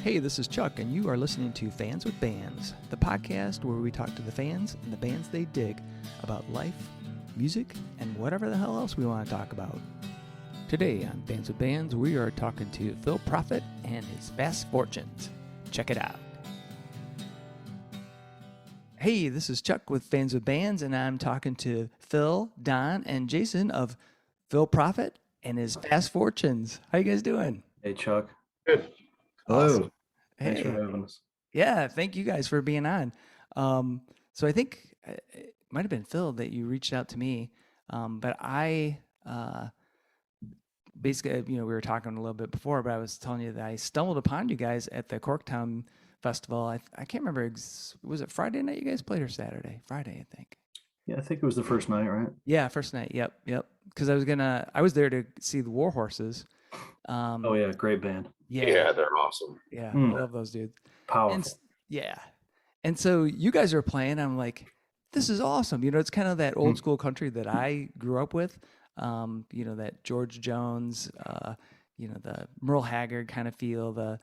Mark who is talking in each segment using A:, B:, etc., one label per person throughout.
A: Hey, this is Chuck, and you are listening to Fans with Bands, the podcast where we talk to the fans and the bands they dig about life, music, and whatever the hell else we want to talk about. Today on Fans with Bands, we are talking to Phil Profitt and his fast fortunes. Check it out. Hey, this is Chuck with Fans with Bands, and I'm talking to Phil, Don, and Jason of Phil Profitt and his fast fortunes. How you guys doing?
B: Hey, Chuck.
C: Good.
B: Hello.
A: Awesome.
B: Thanks
A: Hey.
B: for having us.
A: Yeah, thank you guys for being on. So I think it might have been Phil that you reached out to me, but I basically, we were talking a little bit before, but I was telling you that I stumbled upon you guys at the Corktown Festival. I can't remember, was it Friday night you guys played or Saturday? Friday, I think.
B: Yeah, I think it was the first night, right?
A: Yeah, first night. Yep. Because I was there to see the War Horses.
B: Oh yeah, great band.
C: Yeah, they're awesome.
A: Yeah, I love those dudes.
B: Powerful.
A: And so you guys are playing. I'm like, this is awesome. It's kind of that old school country that I grew up with. That George Jones, the Merle Haggard kind of feel.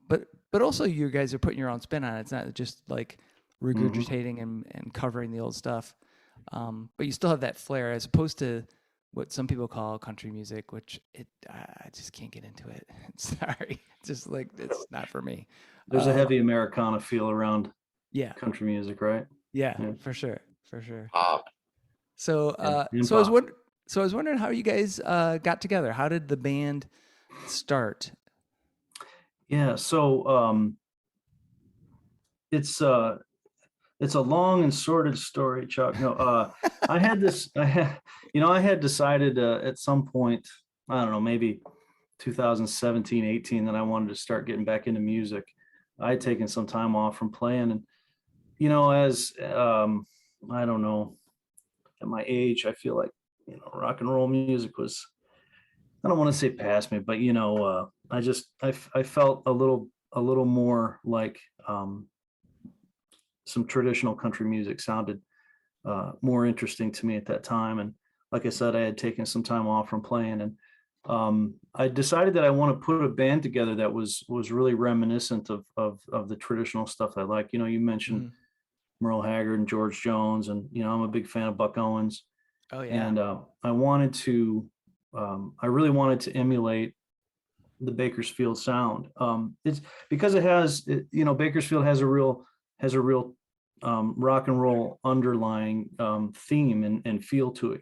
A: But also you guys are putting your own spin on it. It's not just like regurgitating and covering the old stuff. But you still have that flair as opposed to what some people call country music, which I just can't get into it. Sorry. Just like, it's not for me.
B: There's a heavy Americana feel around country music, right?
A: Yeah, for sure. So,
B: I
A: was wondering how you guys got together. How did the band start?
B: Yeah, so it's a long and sordid story, Chuck. No, I had decided at some point, I don't know, maybe 2017, 18, that I wanted to start getting back into music. I had taken some time off from playing, and as I don't know, at my age, I feel like rock and roll music was, I don't want to say past me, but I felt a little more like some traditional country music sounded more interesting to me at that time. And like I said, I had taken some time off from playing, and I decided that I want to put a band together that was really reminiscent of the traditional stuff I like. You mentioned Merle Haggard and George Jones, and I'm a big fan of Buck Owens.
A: Oh yeah.
B: And I really wanted to emulate the Bakersfield sound. It's because Bakersfield has a real rock and roll underlying theme and feel to it.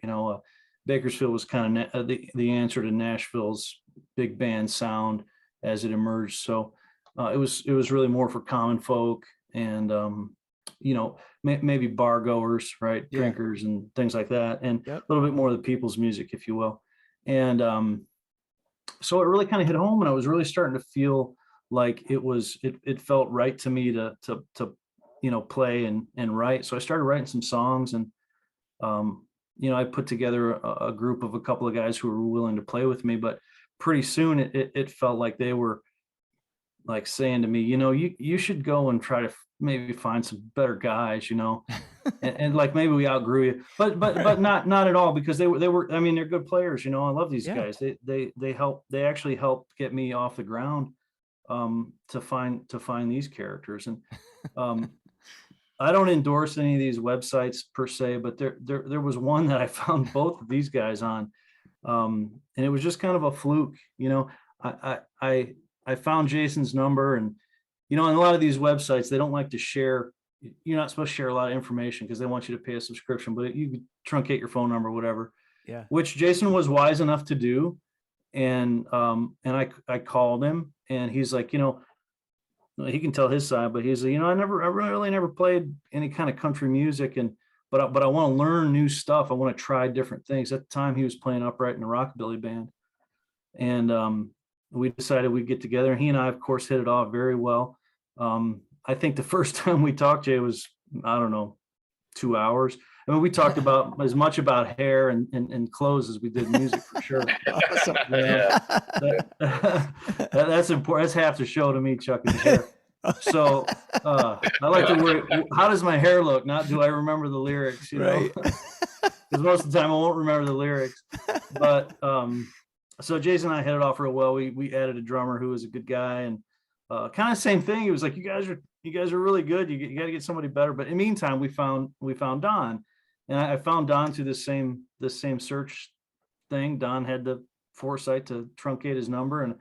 B: Bakersfield was kind of the answer to Nashville's big band sound as it emerged. So it was really more for common folk and maybe bar goers, right? Yeah. Drinkers and things like that, and a little bit more of the people's music, if you will. And so it really kind of hit home, and I was really starting to feel like it felt right to me to play and write. So I started writing some songs, and I put together a group of a couple of guys who were willing to play with me. But pretty soon it felt like they were like saying to me, you should go and try to maybe find some better guys, and like maybe we outgrew you, but not at all, because they were I mean, they're good players. I love these guys. They actually helped get me off the ground to find these characters. And I don't endorse any of these websites per se, but there was one that I found both of these guys on, and it was just kind of a fluke. I found Jason's number, and on a lot of these websites, they don't like to share. You're not supposed to share a lot of information because they want you to pay a subscription, but you could truncate your phone number, whatever. Yeah. Which Jason was wise enough to do, and I called him, and he's like, he can tell his side, but he's like, I really never played any kind of country music, but I want to learn new stuff. I want to try different things. At the time, he was playing upright in a rockabilly band, and we decided we'd get together. And he and I, of course, hit it off very well. I think the first time we talked, Jay, was, I don't know, 2 hours. I mean, we talked about as much about hair and clothes as we did music, for sure.
A: Awesome.
B: Yeah. That's important. That's half the show to me, Chuck, is hair. So I like to worry, how does my hair look? Not do I remember the lyrics,
A: Right.
B: Because most of the time I won't remember the lyrics. But so Jason and I hit it off real well. We added a drummer who was a good guy, and kind of same thing. He was like, you guys are really good. You got to get somebody better. But in the meantime, we found Don, and I found Don through this same search thing. Don had the foresight to truncate his number, and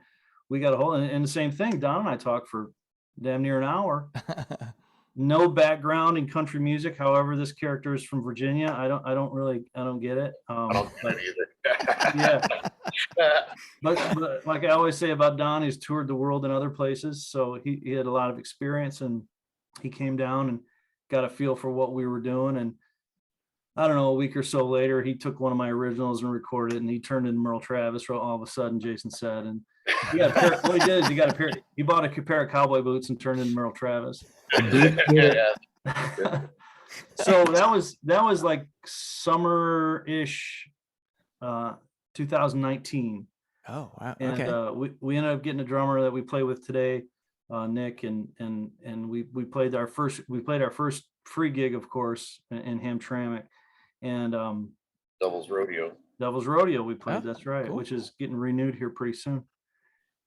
B: we got a hold. And the same thing. Don and I talked for damn near an hour. No background in country music. However, this character is from Virginia. I don't get it.
C: I don't get it
B: Yeah,
C: either.
B: but like I always say about Don, he's toured the world in other places, so he had a lot of experience, and he came down and got a feel for what we were doing. And I don't know, a week or so later, he took one of my originals and recorded it, and he turned into Merle Travis. All of a sudden, Jason said, and what he did is he bought a pair of cowboy boots and turned into Merle Travis.
C: Yeah.
B: So that was like summer-ish, 2019.
A: Oh, wow.
B: And
A: Okay.
B: we ended up getting a drummer that we play with today, Nick, and we played our first free gig, of course, in Hamtramck, and
C: Devil's Rodeo.
B: Devil's Rodeo we played.
A: Oh,
B: That's right,
A: cool.
B: which is getting renewed here pretty soon.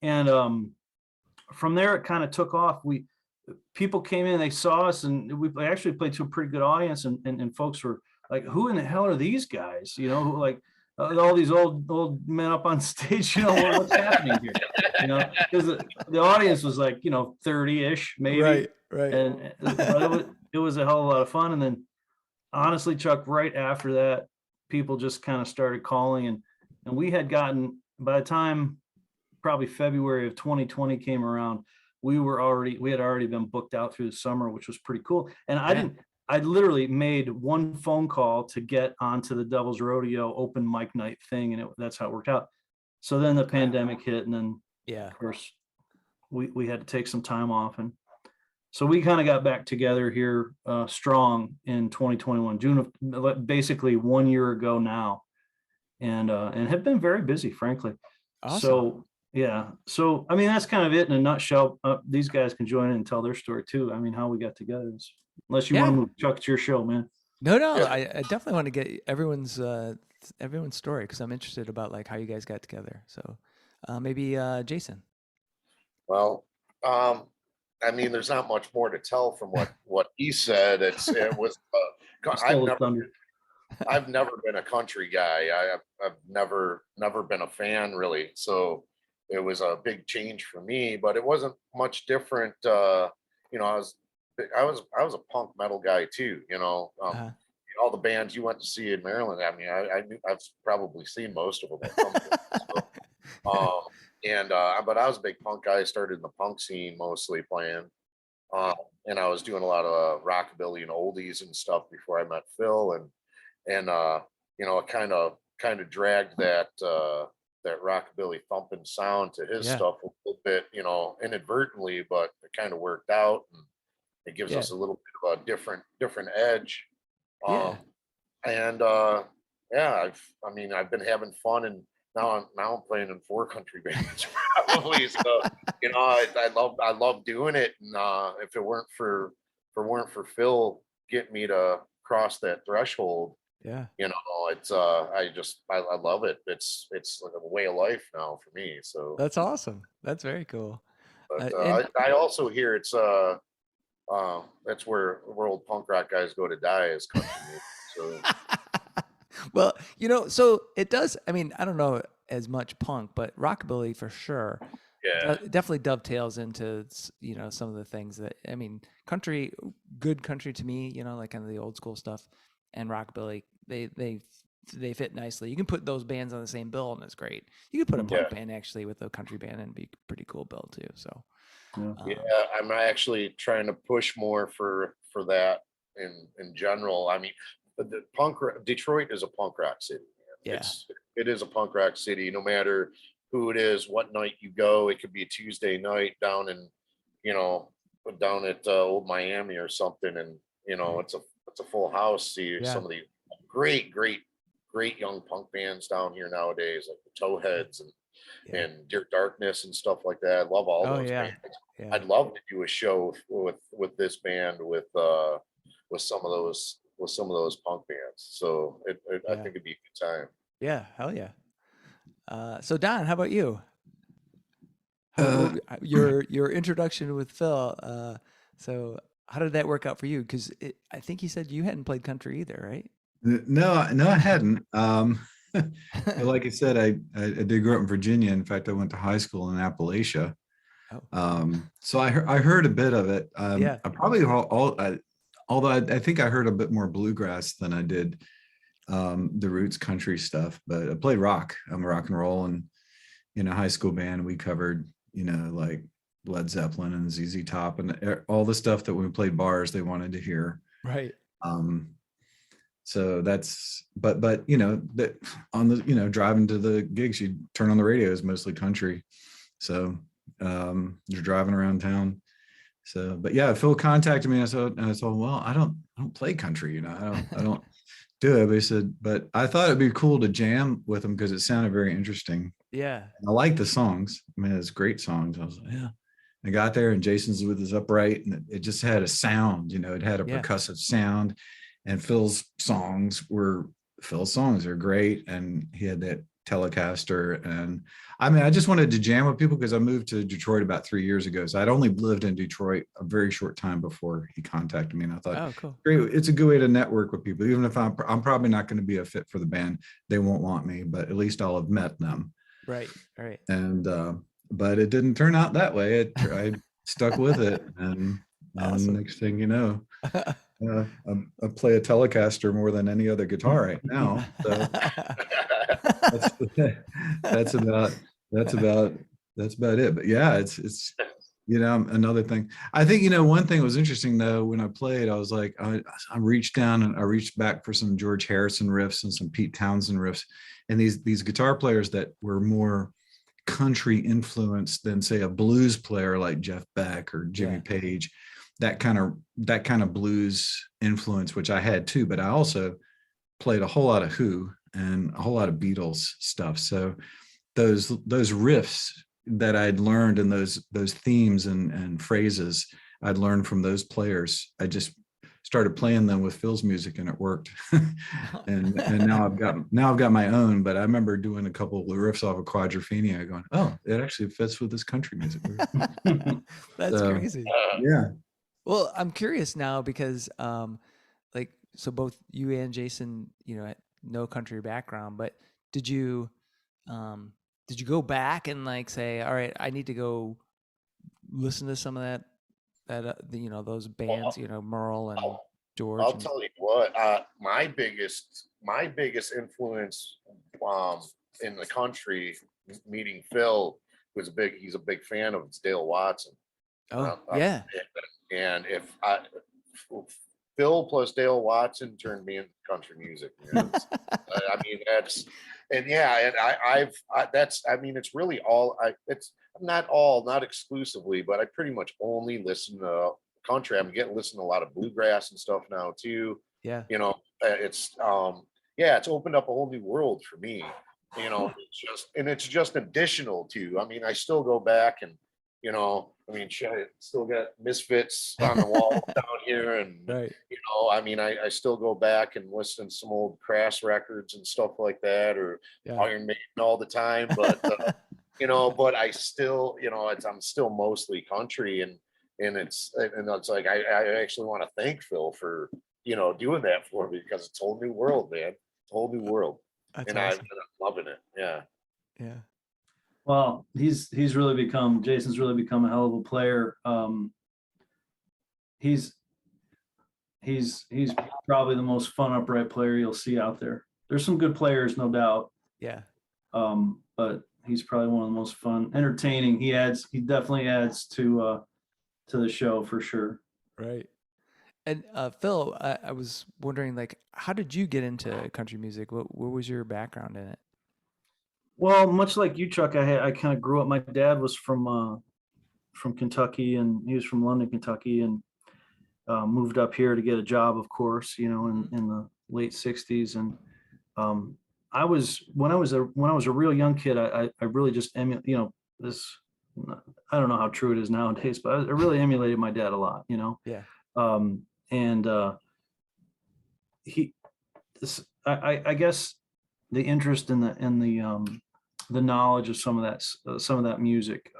B: And from there it kind of took off. People came in, they saw us, and we actually played to a pretty good audience, and folks were like, who in the hell are these guys? You know, like all these old men up on stage, you know, what's happening here? You know, because the audience was like, you know, 30-ish maybe.
A: Right.
B: And it was a hell of a lot of fun. And then honestly, Chuck, right after that, people just kind of started calling, and we had gotten, by the time probably February of 2020 came around, we had already been booked out through the summer, which was pretty cool. And I literally made one phone call to get onto the Devil's Rodeo open mic night thing, and that's how it worked out. So then the pandemic hit, and then of course we had to take some time off, and so we kind of got back together here strong in 2021, June of basically 1 year ago now, and have been very busy, frankly.
A: Awesome.
B: So yeah, so I mean that's kind of it in a nutshell. These guys can join in and tell their story too. I mean, how we got together is, unless you want to move, Chuck, it's your show, man.
A: No,
C: Yeah.
A: I definitely want to get everyone's story, because I'm interested about like how you guys got together. So maybe Jason.
C: Well, I mean, there's not much more to tell from what he said. It was. I've never been a country guy. I've never been a fan really. So it was a big change for me, but it wasn't much different. You know, I was a punk metal guy too. You know, all the bands you went to see in Maryland. I mean, I've probably seen most of them at some point. So, but I was a big punk guy. I started in the punk scene mostly playing, and I was doing a lot of rockabilly and oldies and stuff before I met Phil, and you know, it kind of dragged that that rockabilly thumping sound to his stuff a little bit, you know, inadvertently, but it kind of worked out, and it gives us a little bit of a different edge. And I mean, I've been having fun, and now I'm playing in 4 country bands probably. So you know, I love doing it, and if it weren't for Phil getting me to cross that threshold, you know, it's I love it. It's like a way of life now for me. So
A: that's awesome. That's very cool.
C: But I also hear it's that's where old punk rock guys go to die, is country music. So
A: well, you know, so it does. I mean, I don't know as much punk, but rockabilly for sure.
C: Yeah,
A: definitely dovetails into, you know, some of the things that, I mean, country, good country to me, you know, like kind of the old school stuff, and rockabilly, they fit nicely. You can put those bands on the same bill, and it's great. You could put a punk band actually with a country band and be pretty cool bill too. So
C: I'm actually trying to push more for that in general. I mean, the Detroit is a punk rock city. Man. It is a punk rock city. No matter who it is, what night you go, it could be a Tuesday night down in, you know, down at Old Miami or something, and you know, it's a full house. See some of the great young punk bands down here nowadays, like the Towheads and Dear Darkness and stuff like that. I love all those bands. I'd love to do a show with this band with some of those punk bands. So I think it'd be a good time.
A: Yeah, hell yeah. So Don, how about you? Your introduction with Phil. So how did that work out for you? Because I think you said you hadn't played country either, right?
D: No, I hadn't. Like I said, I did grow up in Virginia. In fact, I went to high school in Appalachia.
A: Oh,
D: So I heard a bit of it.
A: yeah.
D: I probably although I think I heard a bit more bluegrass than I did the roots country stuff. But I played rock. I'm a rock and roll, and in a high school band, we covered like Led Zeppelin and ZZ Top and all the stuff that when we played bars they wanted to hear.
A: Right.
D: So that's but that on the driving to the gigs, you turn on the radio, is mostly country. So you're driving around town. So but yeah, Phil contacted me and I thought, well, I don't play country, I don't do it. But he said, but I thought it'd be cool to jam with him because it sounded very interesting.
A: Yeah.
D: I like the songs. I mean, it's great songs. I was like, yeah. I got there and Jason's with his upright and it just had a sound, it had a percussive sound, and Phil's songs are great. And he had that Telecaster. And I mean, I just wanted to jam with people because I moved to Detroit about 3 years ago. So I'd only lived in Detroit a very short time before he contacted me. And I thought,
A: oh, cool.
D: Great, it's a good way to network with people. Even if I'm probably not going to be a fit for the band, they won't want me, but at least I'll have met them.
A: Right.
D: And but it didn't turn out that way. I stuck with it, and
A: Awesome.
D: next thing you know, I play a Telecaster more than any other guitar right now. So that's about it. But yeah, it's another thing. I think one thing that was interesting though, when I played, I was like, I reached down and I reached back for some George Harrison riffs and some Pete Townsend riffs, and these guitar players that were more country influenced than say a blues player like Jeff Beck or Jimmy Page, that kind of blues influence, which I had too, but I also played a whole lot of Who and a whole lot of Beatles stuff. So those riffs that I'd learned and those themes and phrases I'd learned from those players, I just started playing them with Phil's music and it worked. and now I've got my own, but I remember doing a couple of riffs off of Quadrophenia going, oh, it actually fits with this country music.
A: That's crazy.
D: Yeah.
A: Well, I'm curious now because so both you and Jason, had no country background, but did you go back and say, all right, I need to go listen to some of that those bands, Merle and George?
C: I'll tell you what, my biggest influence in the country, meeting Phil, he's a big fan of, it's Dale Watson.
A: Oh, yeah.
C: And if Phil plus Dale Watson turned me into country music. I mean, it's really not exclusively, but I pretty much only listen to country. Listen to a lot of bluegrass and stuff now too.
A: Yeah.
C: It's opened up a whole new world for me. It's just additional to. I mean, I still go back and still got Misfits on the wall down here, and
A: right.
C: I still go back and listen to some old Crass records and stuff like that, or Iron Maiden all the time. But but I still, I'm still mostly country, and it's like I actually want to thank Phil for doing that for me, because it's a whole new world, man. It's a whole new world.
A: That's
C: and
A: awesome.
C: I'm loving it. Yeah.
A: Yeah.
B: Well, Jason's really become a hell of a player. He's probably the most fun upright player you'll see out there. There's some good players, no doubt.
A: Yeah.
B: But he's probably one of the most fun, entertaining. He definitely adds to the show for sure.
A: Right. And Phil, I was wondering, how did you get into country music? What was your background in it?
B: Well, much like you, Chuck, I kind of grew up. My dad was from Kentucky, and he was from London, Kentucky, and moved up here to get a job, of course, in the late '60s. And when I was a real young kid, I really just this. I don't know how true it is nowadays, but I really emulated my dad a lot,
A: Yeah.
B: I guess the interest in the knowledge of some of that music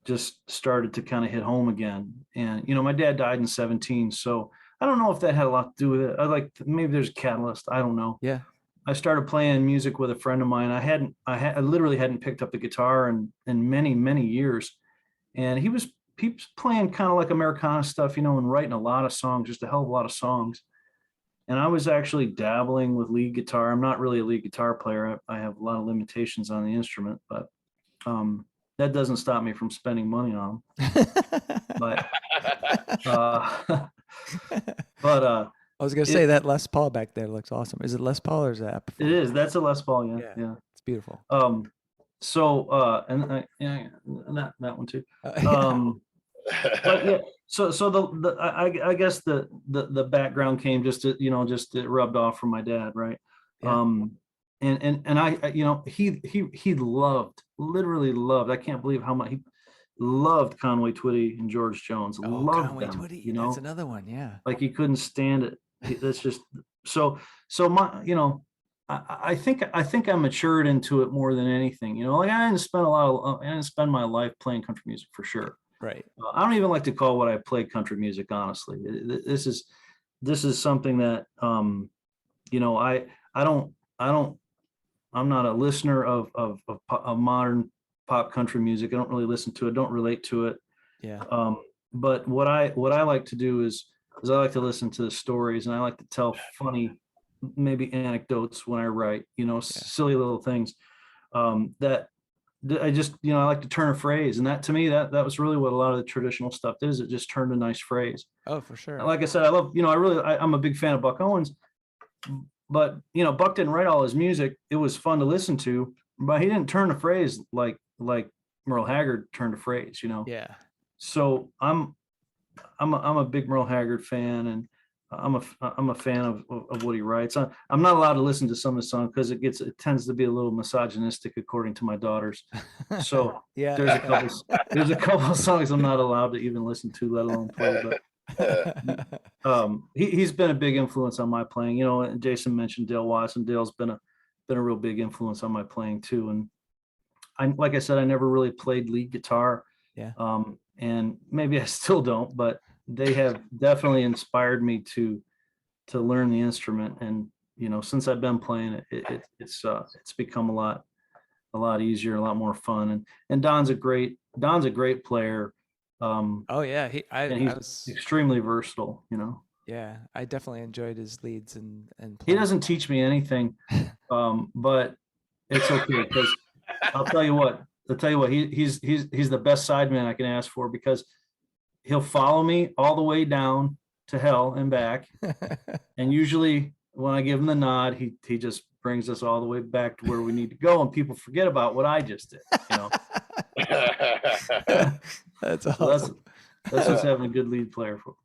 B: just started to kind of hit home again. And, you know, my dad died in 17. So I don't know if that had a lot to do with it. Maybe there's a catalyst. I don't know.
A: Yeah.
B: I started playing music with a friend of mine. I literally hadn't picked up the guitar in many, many years. And he was playing kind of like Americana stuff, you know, and writing a lot of songs, just a hell of a lot of songs. And I was actually dabbling with lead guitar. I'm not really a lead guitar player. I have a lot of limitations on the instrument, but that doesn't stop me from spending money on them. But uh, but
A: I was gonna say that Les Paul back there looks awesome. Is it Les Paul or is that
B: it is. That's a Les Paul. Yeah,
A: Yeah.
B: yeah.
A: It's beautiful.
B: Yeah, that one too.
A: Yeah.
B: But yeah, so I guess the background came just it rubbed off from my dad, right?
A: Yeah.
B: And I you know, he literally loved, I can't believe how much he loved Conway Twitty and George Jones.
A: Oh,
B: Loved
A: Conway
B: them,
A: Twitty.
B: you know,
A: That's another one. Yeah.
B: like he couldn't stand it. That's just so my, you know, I think I matured into it more than anything. You know, like I didn't spend my life playing country music for sure.
A: Right.
B: I don't even like to call what I play country music, honestly. This is something that you know, I don't I'm not a listener of modern pop country music. I don't really listen to it, don't relate to it.
A: Yeah.
B: But what I like to do is I like to listen to the stories, and I like to tell funny, maybe anecdotes when I write, you know, silly little things that I just, you know, I like to turn a phrase. And that, to me, that was really what a lot of the traditional stuff is. It just turned a nice phrase.
A: Oh, for sure.
B: Like I said, I love, you know, I'm a big fan of Buck Owens, but, you know, Buck didn't write all his music. It was fun to listen to, but he didn't turn a phrase like Merle Haggard turned a phrase, you know?
A: Yeah.
B: So I'm a big Merle Haggard fan, and I'm a fan of what he writes. I'm not allowed to listen to some of his songs because it tends to be a little misogynistic, according to my daughters. So
A: Yeah.
B: there's a couple of songs I'm not allowed to even listen to, let alone play. But he's been a big influence on my playing. You know, and Jason mentioned Dale Watson. Dale's been a real big influence on my playing too. And like I said, I never really played lead guitar.
A: Yeah.
B: And maybe I still don't, but they have definitely inspired me to learn the instrument. And, you know, since I've been playing it, it's become a lot easier, a lot more fun. And Don's a great player.
A: Oh yeah.
B: And he's extremely versatile, you know.
A: Yeah, I definitely enjoyed his leads and
B: he doesn't teach me anything, but it's okay, because I'll tell you what, he's the best sideman I can ask for, because he'll follow me all the way down to hell and back. And usually when I give him the nod, he just brings us all the way back to where we need to go, and people forget about what I just did, you know.
A: That's awesome.
B: That's what's having a good lead player for.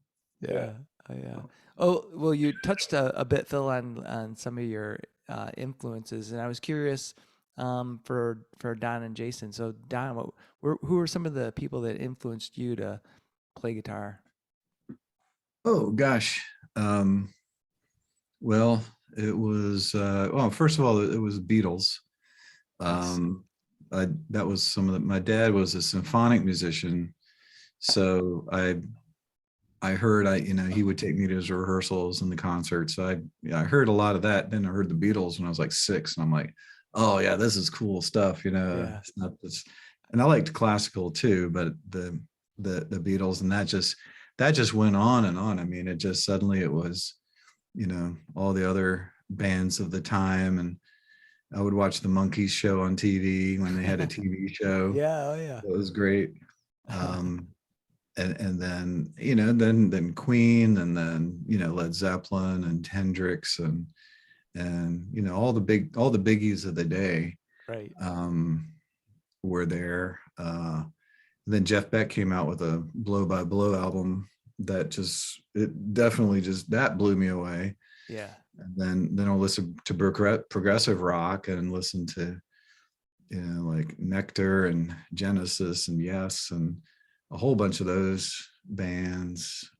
A: Yeah. Oh, yeah. Oh, well, you touched a bit, Phil, on some of your influences, and I was curious for Don and Jason. So, Don, who are some of the people that influenced you to play guitar?
D: Oh gosh. Well, it was first of all, it was Beatles. That was my dad was a symphonic musician, so I heard, he would take me to his rehearsals and the concerts. So I heard a lot of that. Then I heard the Beatles when I was like 6, and I'm like, oh yeah, this is cool stuff, you know.
A: Yeah.
D: It's not this, and I liked classical too, but the Beatles, and that just went on and on. I mean, it just suddenly it was, you know, all the other bands of the time, and I would watch the Monkees show on TV when they had a TV show.
A: Yeah, oh yeah,
D: it was great. And then, you know, then Queen, and then, you know, Led Zeppelin and Hendrix, and you know, all the biggies of the day,
A: right,
D: were there. Then Jeff Beck came out with a Blow by Blow album that that blew me away.
A: Yeah.
D: And then I'll listen to progressive rock, and listen to, you know, like Nectar and Genesis and Yes, and a whole bunch of those bands.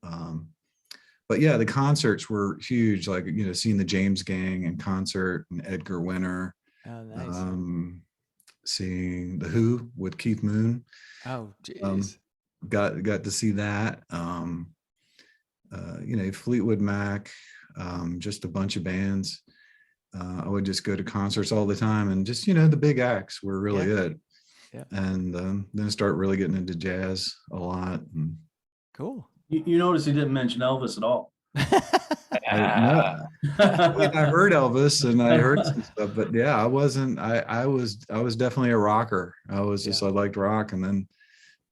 D: But yeah, the concerts were huge, like, you know, seeing the James Gang in concert and Edgar Winter.
A: Oh, nice.
D: seeing The Who with Keith Moon.
A: Oh,
D: Um,
A: jeez.
D: got to see that. Fleetwood Mac, just a bunch of bands. I would just go to concerts all the time, and just the big acts were really it.
A: Yeah.
D: And then start really getting into jazz a lot. And
A: Cool.
B: You notice he didn't mention Elvis at all.
D: no, I heard Elvis and I heard some stuff, but yeah, I wasn't. I was definitely a rocker. I was just I liked rock, and then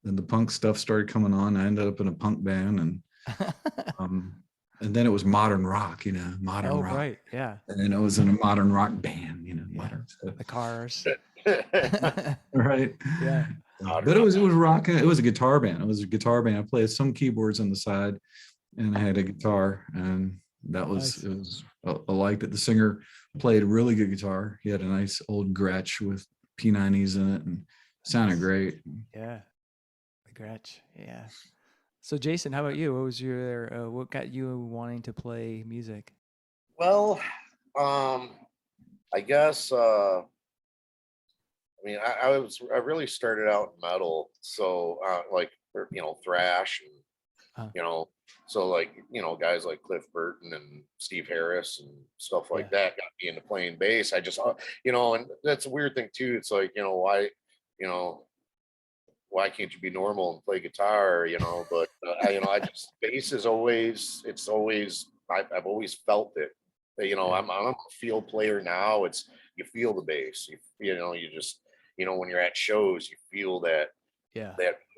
D: the punk stuff started coming on. I ended up in a punk band, and then it was modern rock, modern rock.
A: Right, yeah.
D: And then I was in a modern rock band, modern stuff.
A: The Cars.
D: Right.
A: Yeah.
D: But it was rock. It was a guitar band. It was a guitar band. I played some keyboards on the side, and I had a guitar, and that was
A: Nice.
D: I liked it. The singer played really good guitar. He had a nice old Gretsch with P90s in it, and sounded great.
A: Yeah. The Gretsch. Yeah. So Jason, how about you? What was what got you wanting to play music?
C: Well, I guess I really started out in metal, so thrash and guys like Cliff Burton and Steve Harris and stuff like that got me into playing bass. I just and that's a weird thing too. It's like, why can't you be normal and play guitar, but I just, bass is always, I've always felt it. I'm a field player now. It's, you feel the bass, you just, when you're at shows, you feel that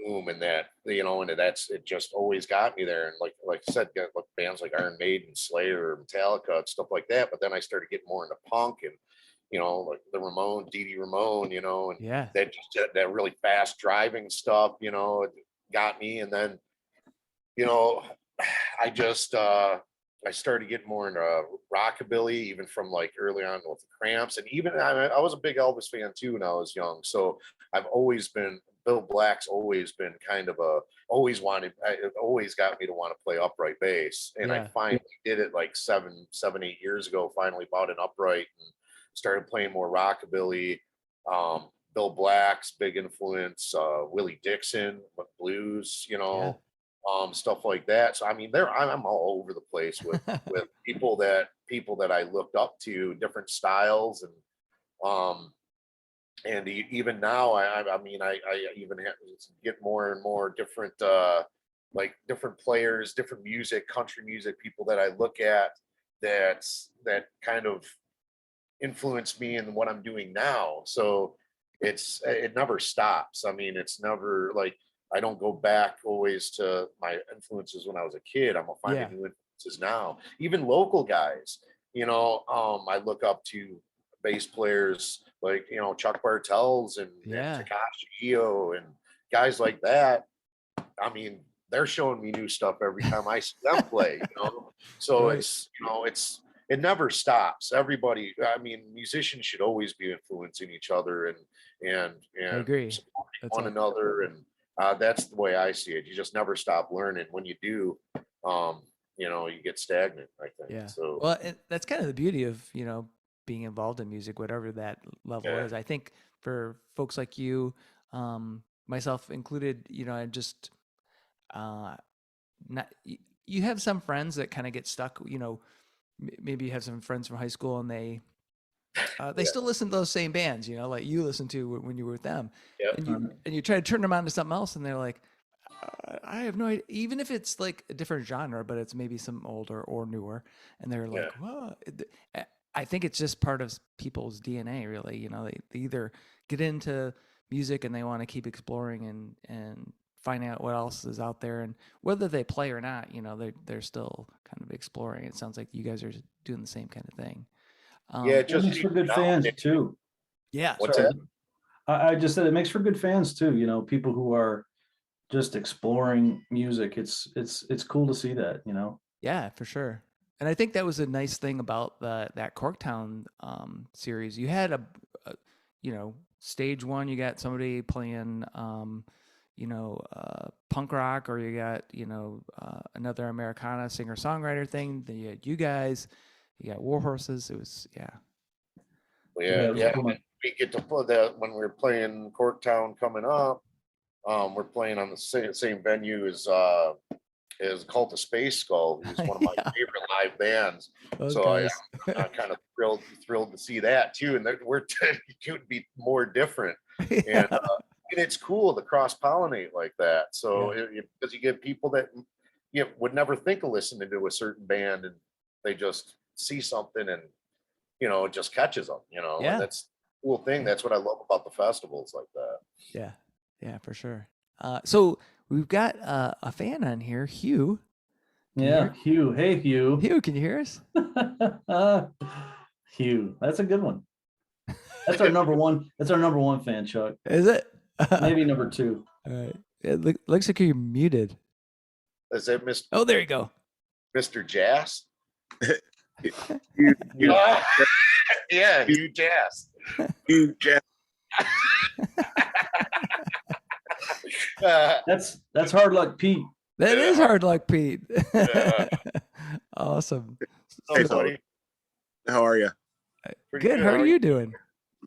C: boom and that, and it just always got me there. And like I said, got bands like Iron Maiden, Slayer, Metallica, and stuff like that. But then I started getting more into punk and, like the Ramon, Dee Dee Ramone, and that really fast driving stuff, it got me. And then, I just, I started getting more into rockabilly, even from like early on with the Cramps. And even I was a big Elvis fan too when I was young. So I've always been, Bill Black's always been kind of it always got me to want to play upright bass. And I finally did it like 8 years ago, finally bought an upright and started playing more rockabilly. Bill Black's big influence, Willie Dixon, blues, stuff like that. So I mean, I'm all over the place with people that I looked up to, different styles, and even now, I even have, get more and more different like different players, different music, country music, people that I look at that kind of influenced me in what I'm doing now. So it never stops. I mean, it's never like, I don't go back always to my influences when I was a kid. I'm finding new influences now. Even local guys, I look up to bass players like, Chuck Bartels and Takashi Io and guys like that. I mean, they're showing me new stuff every time I see them play, So it never stops. Everybody, I mean, musicians should always be influencing each other and
A: I agree.
C: supporting one another. And that's the way I see it. You just never stop learning. When you do, you get stagnant, I think.
A: Yeah.
C: So,
A: well, that's kind of the beauty of, being involved in music, whatever that level is. I think for folks like you, myself included, I just, not, you have some friends that kind of get stuck, maybe you have some friends from high school and they still listen to those same bands, like you listened to when you were with them, and you try to turn them on to something else, and they're like, I have no idea, even if it's like a different genre, but it's maybe some older or newer, and they're like, well, I think it's just part of people's DNA, really. They either get into music and they want to keep exploring and find out what else is out there, and whether they play or not, they're still kind of exploring. It sounds like you guys are doing the same kind of thing.
B: It makes for good fans too.
A: Yeah.
C: What's that?
B: I just said it makes for good fans too. People who are just exploring music. It's cool to see that.
A: Yeah, for sure. And I think that was a nice thing about that Corktown series. You had a stage one. You got somebody playing punk rock, or you got another Americana singer songwriter thing. Then you had you guys. You got War Horses. It was
C: yeah. we get to put that when we're playing Corktown coming up. We're playing on the same venue as Cult of Space Skull, who's one of my
A: Yeah.
C: favorite live bands.
A: Those
C: So
A: guys.
C: I'm kind of thrilled to see that too. And we're it couldn't be more different.
A: Yeah.
C: And it's cool to cross pollinate like that. So
A: Yeah.
C: because you get people that would never think of listening to a certain band, and they just see something and it just catches them.
A: Yeah.
C: And that's the cool thing. That's what I love about the festivals like that.
A: Yeah. Yeah, for sure. So we've got a fan on here, Hugh. Can you
B: Yeah,
A: hear-
B: Hugh. Hey, Hugh.
A: Hugh, can you hear us?
B: Hugh, that's a good one. That's our number one. That's our number one fan, Chuck.
A: Is it?
B: Maybe number two.
A: All right. It looks like you're muted.
C: Is that
A: Oh, there you go.
C: Mr. Jazz?
E: You,
C: Yeah, Hugh Jazz.
E: you just
B: That's hard luck, Pete.
A: That is
C: Yeah.
A: hard luck, Pete.
C: Yeah.
A: Awesome.
E: Hey,
C: Somebody.
E: how are you?
C: Pretty
A: Good. How are you doing?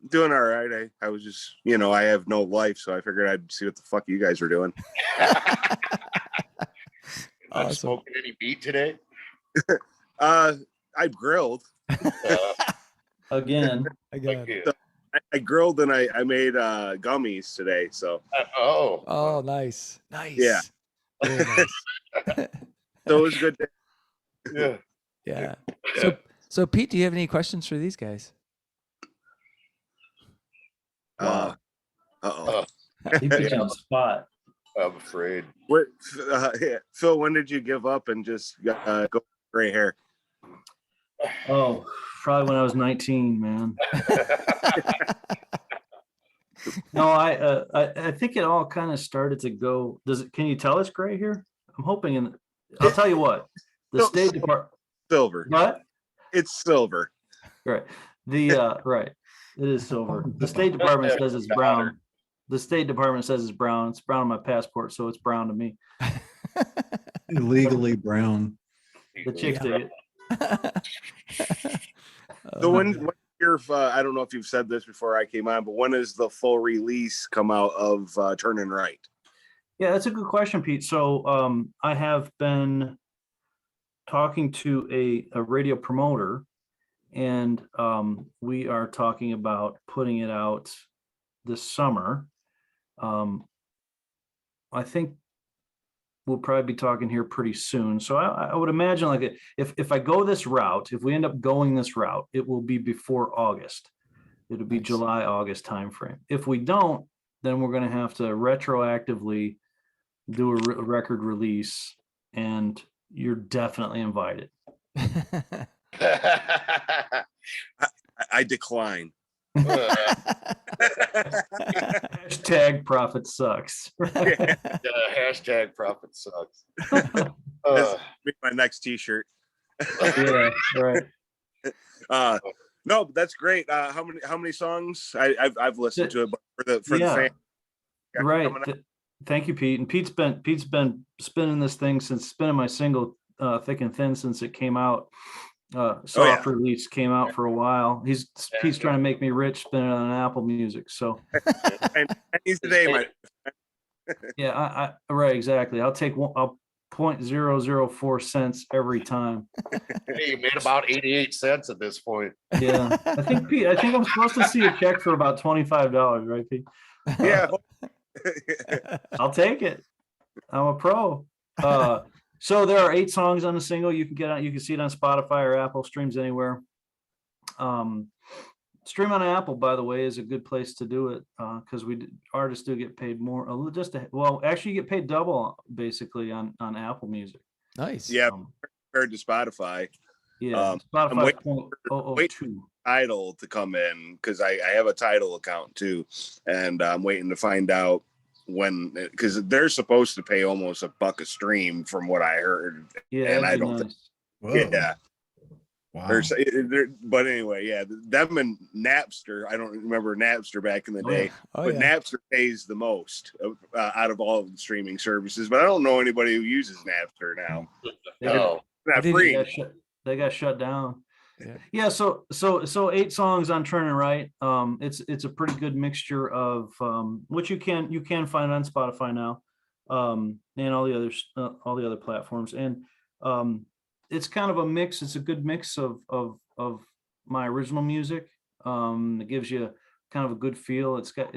E: Doing all right. I was just, I have no life, so I figured I'd see what the fuck you guys were doing.
C: I'm
A: Awesome.
C: smoking any beat today?
E: I grilled.
B: Again.
A: Again.
C: Thank you.
E: I grilled and I made gummies today. So
A: Oh, nice. Nice.
E: Yeah.
A: Very nice.
E: it was a good day.
C: Yeah.
A: Yeah. So Pete, do you have any questions for these guys?
E: Uh-oh.
B: He put you on the spot.
C: I'm afraid.
E: What, Phil, when did you give up and just go gray hair?
B: Oh, probably when I was 19, man. No, I think it all kind of started to go. Can you tell it's gray here? I'm hoping, I'll tell you what. The
E: No,
B: State Department.
E: Silver.
B: What?
E: It's silver.
B: Right. Right. It is silver. The State Department says it's brown. The State Department says it's brown. It's brown on my passport, so it's brown to me.
D: Legally brown.
B: The chicks dig it.
E: So when your I don't know if you've said this before I came on, but when is the full release come out of Turning Right?
B: Yeah, that's a good question, Pete. So I have been talking to a radio promoter, and we are talking about putting it out this summer. I think we'll probably be talking here pretty soon. So I would imagine, like, if I go this route, if we end up going this route, it will be before August. It'll be
A: Nice.
B: July, August timeframe. If we don't, then we're going to have to retroactively do a record release, and you're definitely invited.
E: I decline.
B: Hashtag Profitt sucks.
C: Hashtag Profitt sucks.
E: That's my next T-shirt.
B: Yeah, right.
E: No, but that's great. How many songs? I've listened to it, but for the fan,
B: Right.
E: coming up.
B: Thank you, Pete. And Pete's been spinning this thing spinning my single Thick and Thin since it came out. Soft release came out for a while. Pete's trying to make me rich spinning on Apple Music. So
E: and he's today, my
B: yeah, right, exactly. I'll 0.004 cents every time.
C: Hey, you made about 88 cents at this point.
B: Yeah. I think I'm supposed to see a check for about $25, right, Pete?
E: yeah.
B: I'll take it. I'm a pro. So there are 8 songs on the single. You can see it on Spotify or Apple, streams anywhere. Stream on Apple, by the way, is a good place to do it, because artists do get paid more. Actually, you get paid double basically on Apple Music.
A: Nice.
E: Yeah, compared to Spotify.
B: Yeah,
E: I'm
B: Spotify
E: waiting
B: 0.002.
E: Tidal to come in because I have a Tidal account too, and I'm waiting to find out when, because they're supposed to pay almost $1 a stream from what I heard.
B: Yeah,
E: and I
B: that'd be
E: don't
B: nice.
D: Whoa.
E: Yeah.
D: Wow.
E: But anyway, yeah, them and Napster. I don't remember Napster back in the
B: Oh,
E: day,
B: yeah.
A: Oh,
E: but
A: yeah.
E: Napster pays the most out of all of the streaming services. But I don't know anybody who uses Napster now.
B: They
C: No.
E: It's not
A: didn't
E: free.
B: They got shut down. Yeah, so 8 songs on Turn and Right. It's a pretty good mixture of which you can find on Spotify now, and all the other platforms. And it's kind of a mix. It's a good mix of my original music. It gives you kind of a good feel. It's got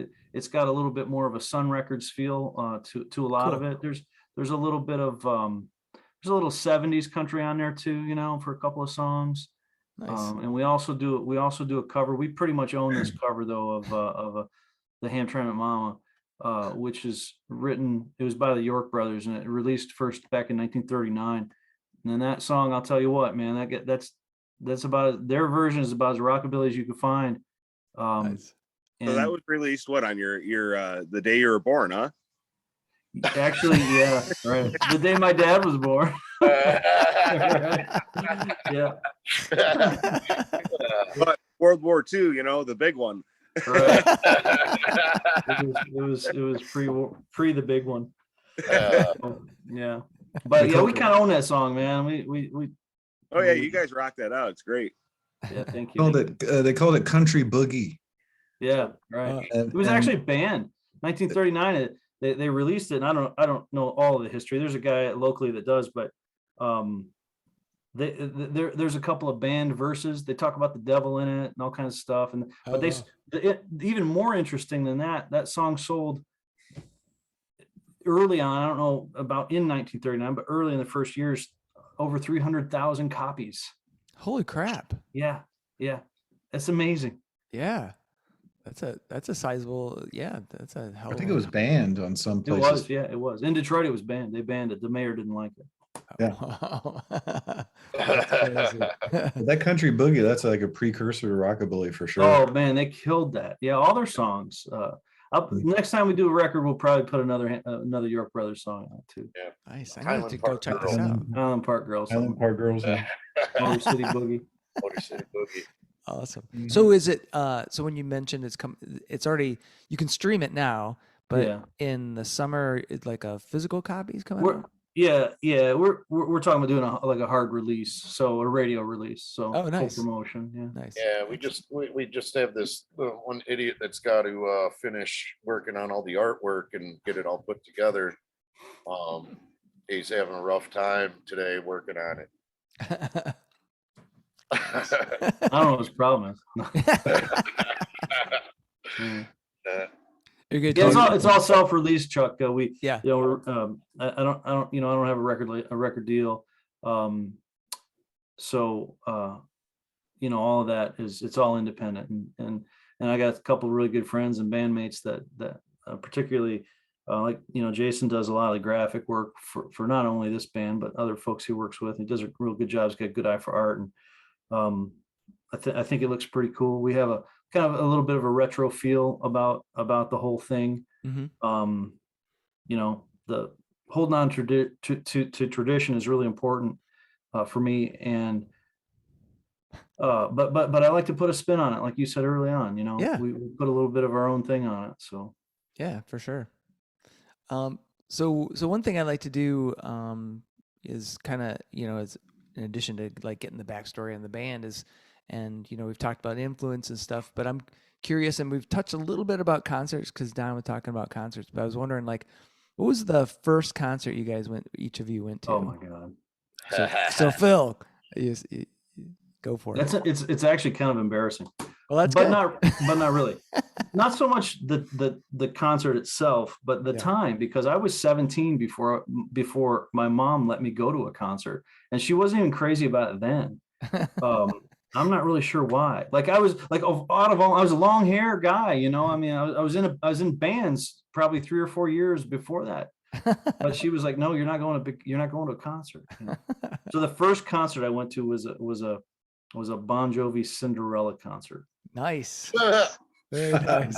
B: a little bit more of a Sun Records feel to a lot of
A: Cool.
B: it. There's a little bit of there's a little 70s country on there too, for a couple of songs.
A: Nice.
B: And we also do a cover. We pretty much own this cover though of the Hamtramck Mama, which is written. It was by the York Brothers, and it released first back in 1939. And then that song, I'll tell you what, man, that's about their version is about as rockabilly as you can find.
A: Nice.
E: So that was released on your the day you were born, huh?
B: Actually, yeah, right. The day my dad was born. Yeah.
E: But World War II, the big one.
B: Right. It was pre the big one. Yeah. But yeah, we kind of own that song, man. We
E: Oh yeah, you guys rock that out. It's great.
B: Yeah, thank you.
D: They called it Country Boogie.
B: Yeah, right.
D: And-
B: It was
D: and-
B: actually banned. 1939. They released it, and I don't know all of the history. There's a guy locally that does, but there's a couple of banned verses. They talk about the devil in it and all kinds of stuff. And but even more interesting than that song sold early on. I don't know about in 1939, but early in the first years, over 300,000 copies.
A: Holy crap.
B: Yeah, that's amazing.
A: Yeah. That's a sizable, that's a hell
D: I
A: of
D: think
A: a-
D: it was banned on some
B: It
D: places.
B: was, yeah, it was. In Detroit, it was banned. They banned it. The mayor didn't like it.
D: Yeah.
A: Wow. That's crazy.
D: But that Country Boogie, that's like a precursor to rockabilly for sure.
B: Oh man, they killed that. Yeah, all their songs. Next time we do a record, we'll probably put another York Brothers song on it too.
A: Nice. I need
C: Highland
A: to go
C: Park
A: check this
C: Girls.
A: out.
B: Island Park Girls.
D: Island Park Girls. Yeah.
B: Motor City Boogie.
C: Motor City Boogie.
A: Awesome.
D: Mhm.
A: So is it so when you mentioned it's already, you can stream it now, but
B: Yeah.
A: in the summer it's like a physical copy is coming
B: We're
A: out?
B: we're talking about doing a hard release, so a radio release. So
A: Oh, nice.
B: full promotion. Yeah.
A: Nice.
C: Yeah, we just have this one idiot that's got to finish working on all the artwork and get it all put together. He's having a rough time today working on it.
B: I don't know what his problem is. Yeah.
A: You're good.
B: Yeah, it's all self-release, Chuck.
A: Yeah.
B: We're, I don't have a record deal. So all of that it's all independent, and I got a couple of really good friends and bandmates that particularly like Jason does a lot of the graphic work for not only this band but other folks he works with. He does a real good job. He's got a good eye for art, and I think it looks pretty cool. We have a kind of a little bit of a retro feel about the whole thing.
A: Mhm.
B: The holding on to tradition is really important for me, and but I like to put a spin on it, like you said early on.
A: Yeah.
B: We put a little bit of our own thing on it. So
A: Yeah, for sure. So one thing I like to do is kind of, as in addition to like getting the backstory on the band is, and we've talked about influence and stuff, but I'm curious, and we've touched a little bit about concerts because Don was talking about concerts, but I was wondering, like, what was the first concert each of you went to?
B: oh my god,
A: So Phil, you go for it.
B: it's actually kind of embarrassing.
A: Well, that's
B: but
A: good.
B: not really. Not so much the concert itself, but the time, because I was 17 before my mom let me go to a concert, and she wasn't even crazy about it then. I'm not really sure why. Like I was like I was a long hair guy, I mean, I was in bands probably 3 or 4 years before that. But she was like, no, you're not going to a concert. So the first concert I went to was a Bon Jovi Cinderella concert.
A: Nice. Very nice.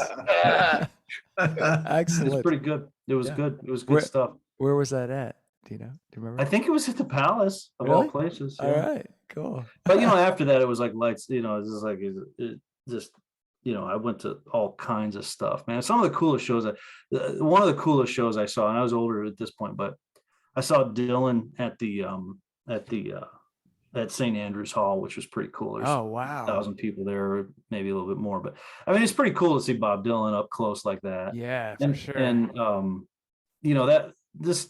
A: Excellent.
B: It was pretty good. It was good. It was good stuff.
A: Where was that at? Do you know? Do you remember?
B: I think it was at the Palace of
A: Really?
B: all places.
A: All
B: Yeah.
A: right. Cool.
B: But after that, it was like lights. It was just like I went to all kinds of stuff, man. Some of the coolest shows. One of the coolest shows I saw, and I was older at this point, but I saw Dylan at the at St. Andrews Hall, which was pretty cool. There's
A: Oh, wow.
B: 1,000 people there, maybe a little bit more, but I mean, it's pretty cool to see Bob Dylan up close like that.
A: Yeah, for
B: And
A: sure.
B: you know, that this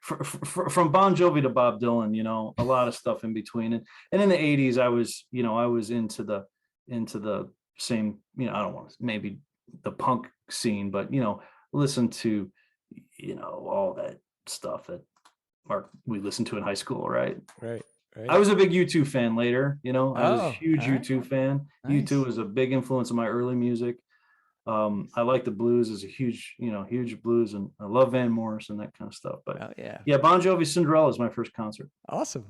B: from Bon Jovi to Bob Dylan, you know, a lot of stuff in between. And in the 80s, I was into the same, you know, I don't want to maybe the punk scene, but you know, listen to, you know, all that stuff that we listened to in high school, right?
A: Right.
B: I was a big U2 fan later, you know, I was a
A: Oh,
B: huge
A: all right.
B: U2 fan.
A: Nice.
B: U2 was a big influence in my early music. I like the blues as a huge blues, and I love Van Morris and that kind of stuff. But
A: Oh, yeah.
B: yeah, Bon Jovi Cinderella is my first concert.
A: Awesome.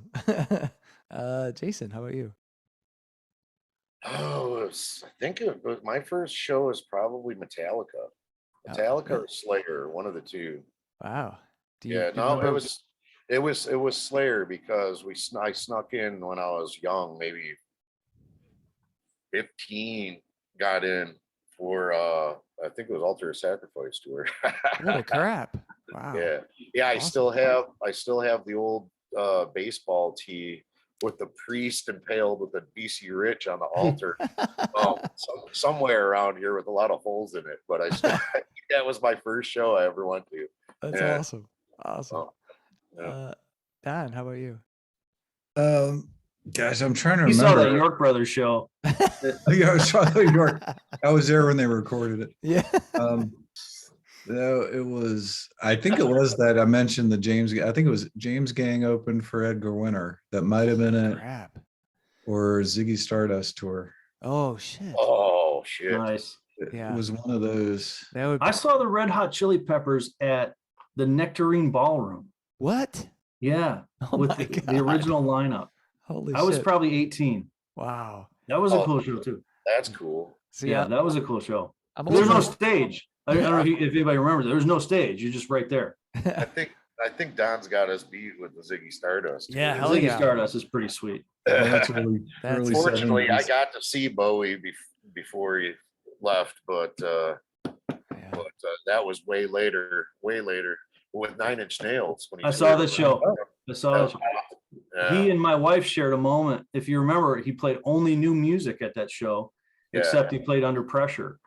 A: Jason, how about you?
C: Oh, I think my first show was probably Metallica. Metallica or Slayer, one of the two.
A: Wow. Do
C: Yeah,
A: you
C: no,
A: remember?
C: it was Slayer because I snuck in when I was young, maybe 15, got in for I think it was Altar of Sacrifice tour.
A: Holy crap. Wow.
C: Yeah. I
A: Awesome.
C: still have the old baseball tee with the priest impaled with a BC Rich on the altar. Somewhere around here with a lot of holes in it, but I think that was my first show I ever went to.
A: That's
C: Yeah.
A: awesome. Awesome.
C: Yeah.
A: Don, how about you?
D: Gosh, I'm trying to
B: You
D: remember.
B: saw that York Brothers show.
D: Yeah, I saw New York. I was there when they recorded it.
A: Yeah.
D: No, it was. I think it was that I mentioned the James. I think it was James Gang opened for Edgar Winter. That might have been it,
A: Crap.
D: or Ziggy Stardust tour.
A: Oh shit.
C: Oh shit.
B: Nice.
D: It was one of those.
A: That would
B: I saw the Red Hot Chili Peppers at the Nectarine Ballroom.
A: What?
B: Yeah,
A: Oh
B: with
A: my
B: the
A: God.
B: original lineup.
A: Holy
B: I was
A: shit.
B: probably 18.
A: Wow.
B: That was a cool show too.
C: That's cool.
A: So
B: Yeah, that was a cool show.
A: I'm
B: There's no
A: old.
B: stage. I don't know if anybody remembers. There was no stage. You're just right there.
C: I think Don's got us beat with the Ziggy Stardust.
A: Yeah,
C: too.
A: hell
B: Ziggy
A: yeah.
B: Stardust is pretty sweet.
D: That's early.
C: Fortunately,
D: 70s.
C: I got to see Bowie before he left, but that was way later with 9 Inch Nails. When he
B: I saw
C: toured
B: the
C: around.
B: show. I saw it. He and my wife shared a moment. If you remember, he played only new music at that show, except he played Under Pressure.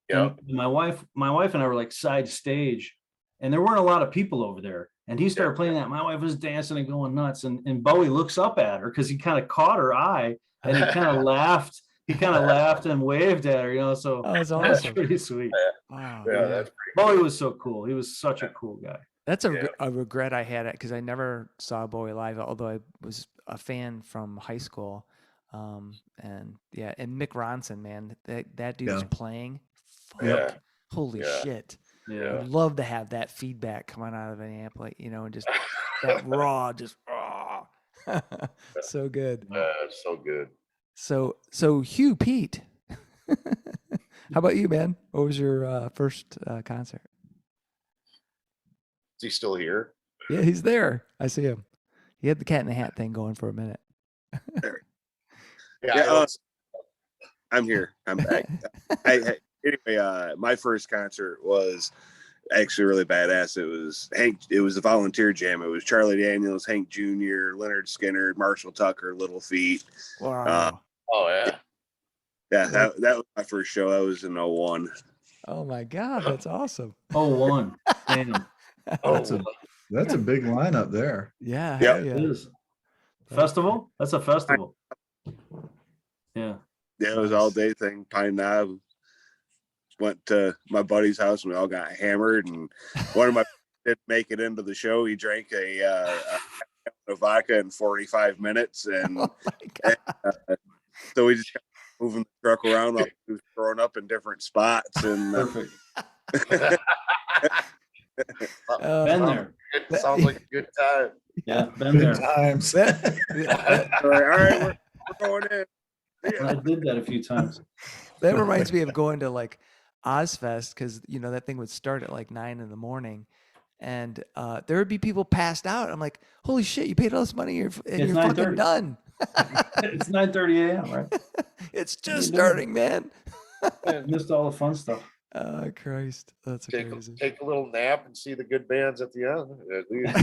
C: Yeah.
B: And my wife and I were like side stage, and there weren't a lot of people over there. And he started playing that. My wife was dancing and going nuts. And Bowie looks up at her because he kind of caught her eye, and he kind of laughed. He kind of laughed and waved at her, you know. So
A: that's
B: that's
A: awesome.
B: pretty sweet.
A: Wow.
C: Yeah, that's
B: Bowie was so cool. He was such a cool guy.
A: That's a regret I had, because I never saw Bowie live, although I was a fan from high school. And Mick Ronson, man, that dude was playing. Fuck.
C: Yeah.
A: Holy shit.
B: Yeah.
A: I'd love to have that feedback coming out of an amp, like, you know, and just that raw, just raw. So good.
C: so good.
A: So Hugh Pete, how about you, man? What was your first concert?
C: Is he still here?
A: Yeah, he's there. I see him. He had the Cat in the Hat thing going for a minute.
E: I'm here. I'm back. Anyway, my first concert was actually really badass. It was a volunteer jam. It was Charlie Daniels, Hank Jr., Leonard Skinner, Marshall Tucker, Little Feat.
A: Wow.
E: Yeah, that was my first show. That was in 01.
A: Oh my God, that's awesome.
B: 01. Damn.
D: That's a big lineup there.
A: Yeah.
E: Yeah.
B: It is. Festival? That's a festival. Yeah.
E: Yeah, it was all day thing. Pine Knob. Went to my buddy's house and we all got hammered. And one of my didn't make it into the show. He drank a vodka in 45 minutes, and so we just kept moving the truck around while he was throwing up in different spots. And
B: Perfect.
C: Been there. It sounds like a good time.
B: Yeah, been there.
D: Times.
E: all right, we're going in. Yeah.
B: I did that a few times.
A: That reminds me of going to like Ozfest, because you know that thing would start at like 9 a.m. and there would be people passed out. I'm like, holy shit, you paid all this money and you're fucking done.
B: It's 9:30 a.m. right?
A: It's just starting, man.
B: I missed all the fun stuff.
A: Oh Christ, that's crazy.
C: Take a little nap and see the good bands at the end. At least.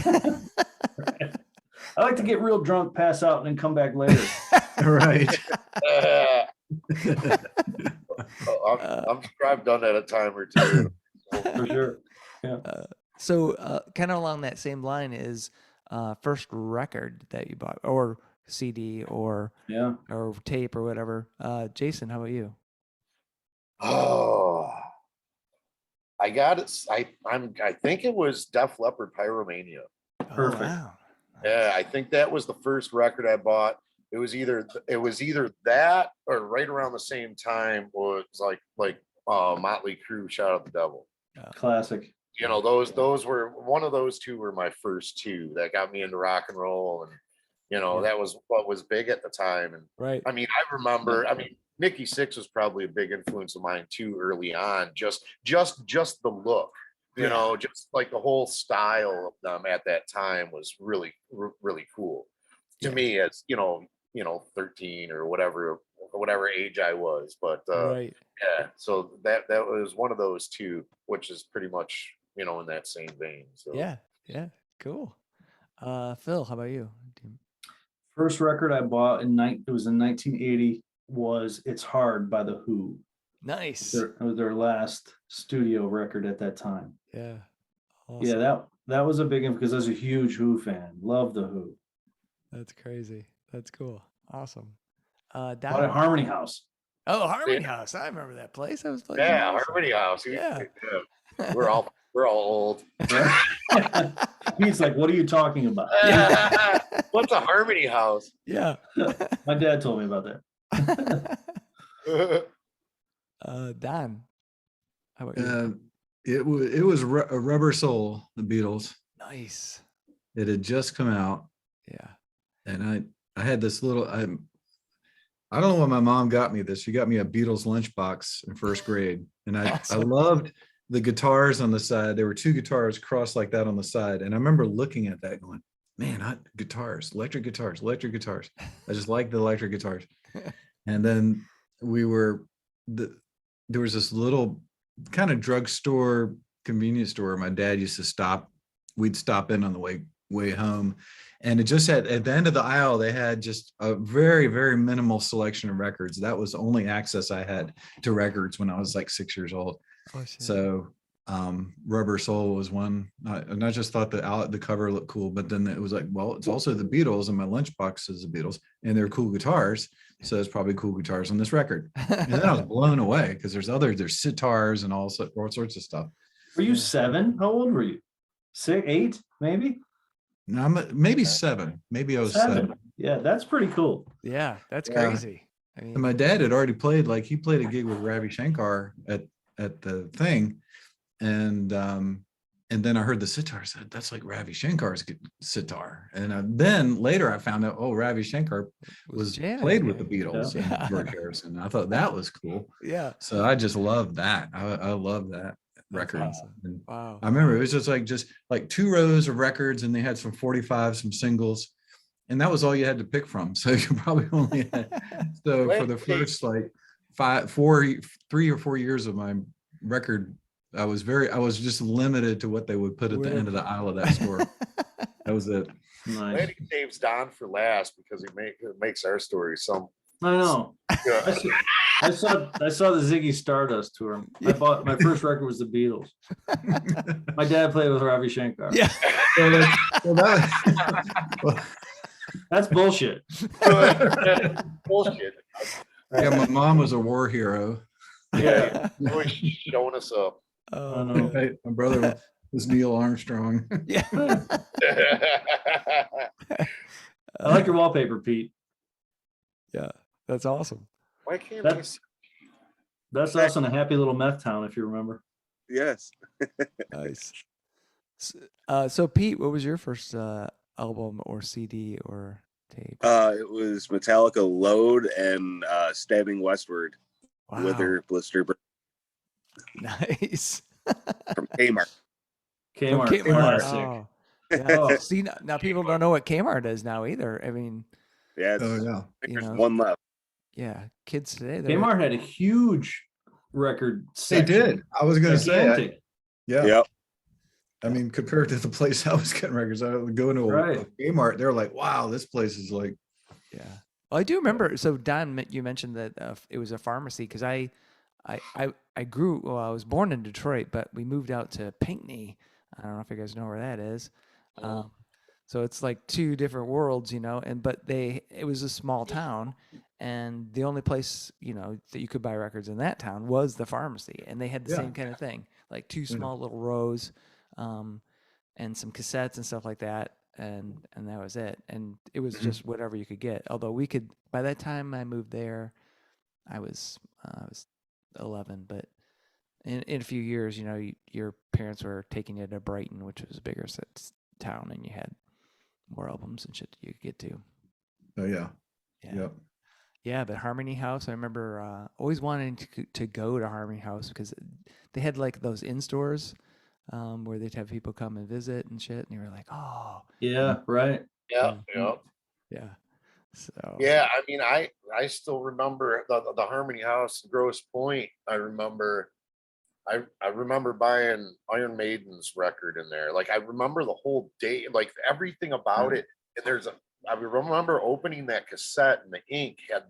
B: I like to get real drunk, pass out, and then come back later.
D: Right.
C: I'm sure I've done that a time or two.
B: For sure.
A: So kind of along that same line is first record that you bought, or CD, or
B: Yeah.
A: tape, or whatever. Jason, how about you?
C: Oh, I got it. I think it was Def Leppard Pyromania.
B: Perfect.
A: Oh, wow.
C: Yeah, I think that was the first record I bought. It was either that or right around the same time was like Motley Crue, Shout Out the Devil.
B: Classic.
C: You know, those were one of those two were my first two that got me into rock and roll, and you know, that was what was big at the time. And
A: Right.
C: I mean, I remember, I mean, Nikki Sixx was probably a big influence of mine too early on. Just the look, you know, just like the whole style of them at that time was really cool to me as, you know, 13 or whatever age I was. But
A: Right.
C: yeah, so that was one of those two, which is pretty much, you know, in that same vein. So
A: Yeah. Cool. Phil, how about you?
B: First record I bought it was in 1980 was "It's Hard" by the Who.
A: Nice.
B: It was their last studio record at that time.
A: Yeah.
B: Yeah,
A: Awesome.
B: that was a big one because I was a huge Who fan. Love the Who.
A: That's crazy. That's cool. Awesome.
B: Bought at
A: Don.
B: Harmony House.
A: Oh, Harmony House. I remember that place. That was like
C: yeah,
A: awesome.
C: Harmony House.
A: Yeah.
C: We're all old.
B: He's like, "What are you talking about?"
C: What's a Harmony House?
A: Yeah.
B: My dad told me about that.
A: Don, how about you?
D: It was a Rubber Soul, the Beatles.
A: Nice.
D: It had just come out,
A: Yeah.
D: and I had this little. I don't know why my mom got me this. She got me a Beatles lunchbox in first grade, and I
A: Awesome.
D: loved the guitars on the side. There were two guitars crossed like that on the side, and I remember looking at that going, man, electric guitars. I just like the electric guitars. And then there was this little kind of drugstore, convenience store my dad used to stop. We'd stop in on the way home, and it just had, at the end of the aisle, they had just a very, very minimal selection of records. That was the only access I had to records when I was like 6 years old.
A: Oh, shit.
D: So Rubber Soul was one, and I just thought the cover looked cool, but then it was like, well, it's also the Beatles, and my lunchbox is the Beatles, and they're cool guitars, so it's probably cool guitars on this record. And then I was blown away because there's sitars and all sorts of stuff.
B: Were you 7? How old were you? 6, 8, maybe?
D: No, maybe 7. Maybe I was 7.
B: Yeah, that's pretty cool.
A: Yeah, that's
D: Yeah.
A: crazy. I mean,
D: And my dad had already played a gig with Ravi Shankar at the thing, and then I heard the sitar. I said, that's like Ravi Shankar's sitar. And then later I found out, Ravi Shankar was
A: jamming,
D: played with the
A: yeah.
D: Beatles
A: Yeah.
D: and George Harrison. I thought that was cool.
A: yeah.
D: So I just loved that. I love that
A: That's
D: record.
A: awesome.
D: And
A: Wow.
D: I remember it was just like 2 rows of records, and they had some 45, some singles, and that was all you had to pick from. So you probably only had, so for the first like 3 or 4 years of my record, I was just limited to what they would put at the end of the aisle of that store. That was it.
B: Nice.
C: Glad he saves Don for last because it makes our story some.
B: I know.
C: Yeah.
B: I saw the Ziggy Stardust tour. I bought my first record was the Beatles. My dad played with Ravi Shankar.
A: Yeah.
B: That's bullshit.
C: Bullshit.
D: Yeah, my mom was a war hero.
B: Yeah.
C: Always showing us up.
A: Oh,
B: know.
A: man.
D: Right? My brother was Neil Armstrong.
A: Yeah.
B: I like your wallpaper, Pete.
A: Yeah, that's awesome.
C: Why can't I
B: That's
C: see?
B: that's us in a happy little meth town, if you remember.
E: Yes.
A: Nice. So Pete, what was your first album or CD or tape?
E: It was Metallica Load and Stabbing Westward,
A: Wow.
E: Wither Blister
A: Nice.
E: from Kmart.
B: Kmart.
A: Kmart.
B: Classic.
A: Oh. Yeah. See, now people don't know what Kmart is now either. I mean,
E: Yeah, it's,
D: Oh
E: I
D: yeah.
E: think
A: You
E: there's
A: know.
E: one left.
A: yeah, kids today. they're-
B: Kmart had a huge record
D: They
B: section.
D: did. I was going to say,
B: Gigantic.
D: yeah.
E: Yep.
D: I mean, compared to the place I was getting records, I would go into a
B: Right.
D: Kmart. They're like, wow, this place is like,
A: Yeah. Well, I do remember. So Don, you mentioned that it was a pharmacy because I grew. Well, I was born in Detroit, but we moved out to Pinckney. I don't know if you guys know where that is. Um, so it's like two different worlds, you know. And but it was a small town, and the only place that you could buy records in that town was the pharmacy, and they had the
D: Yeah.
A: same kind of thing, like two small little rows, and some cassettes and stuff like that. And that was it. And it was just whatever you could get. Although we could, by that time I moved there, I was 11. But in a few years, your parents were taking you to Brighton, which was a bigger town, and you had more albums and shit you could get to.
D: oh yeah,
A: Yeah.
D: yep.
A: Yeah, but Harmony House, I remember always wanting to go to Harmony House because they had like those in stores where they'd have people come and visit and shit, and you were like, oh,
B: Yeah, right.
C: Yeah, yeah.
A: yeah. So
C: Yeah, I mean, I still remember the Harmony House in Grosse Pointe. I remember buying Iron Maiden's record in there. Like I remember the whole day, like everything about it. And I remember opening that cassette and the ink had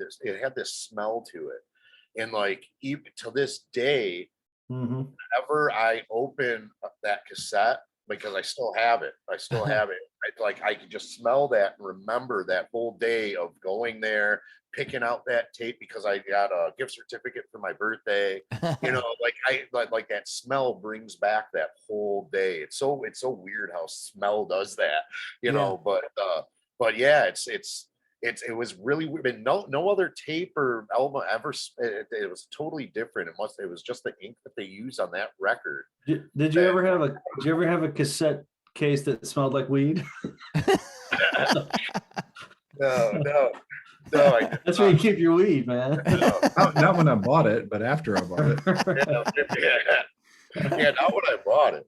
C: this smell to it. And like even to this day,
B: Mm-hmm.
C: whenever I open that cassette, because I still have it. I can just smell that and remember that whole day of going there, picking out that tape because I got a gift certificate for my birthday. Like that smell brings back that whole day. It's so weird how smell does that, but yeah, it was really weird. No other tape or album ever. It was totally different. It was just the ink that they used on that record.
B: Did you ever have a cassette case that smelled like weed?
C: No.
B: That's where you keep your weed, man.
D: Not when I bought it, but after I bought it.
C: Yeah, not when I bought it.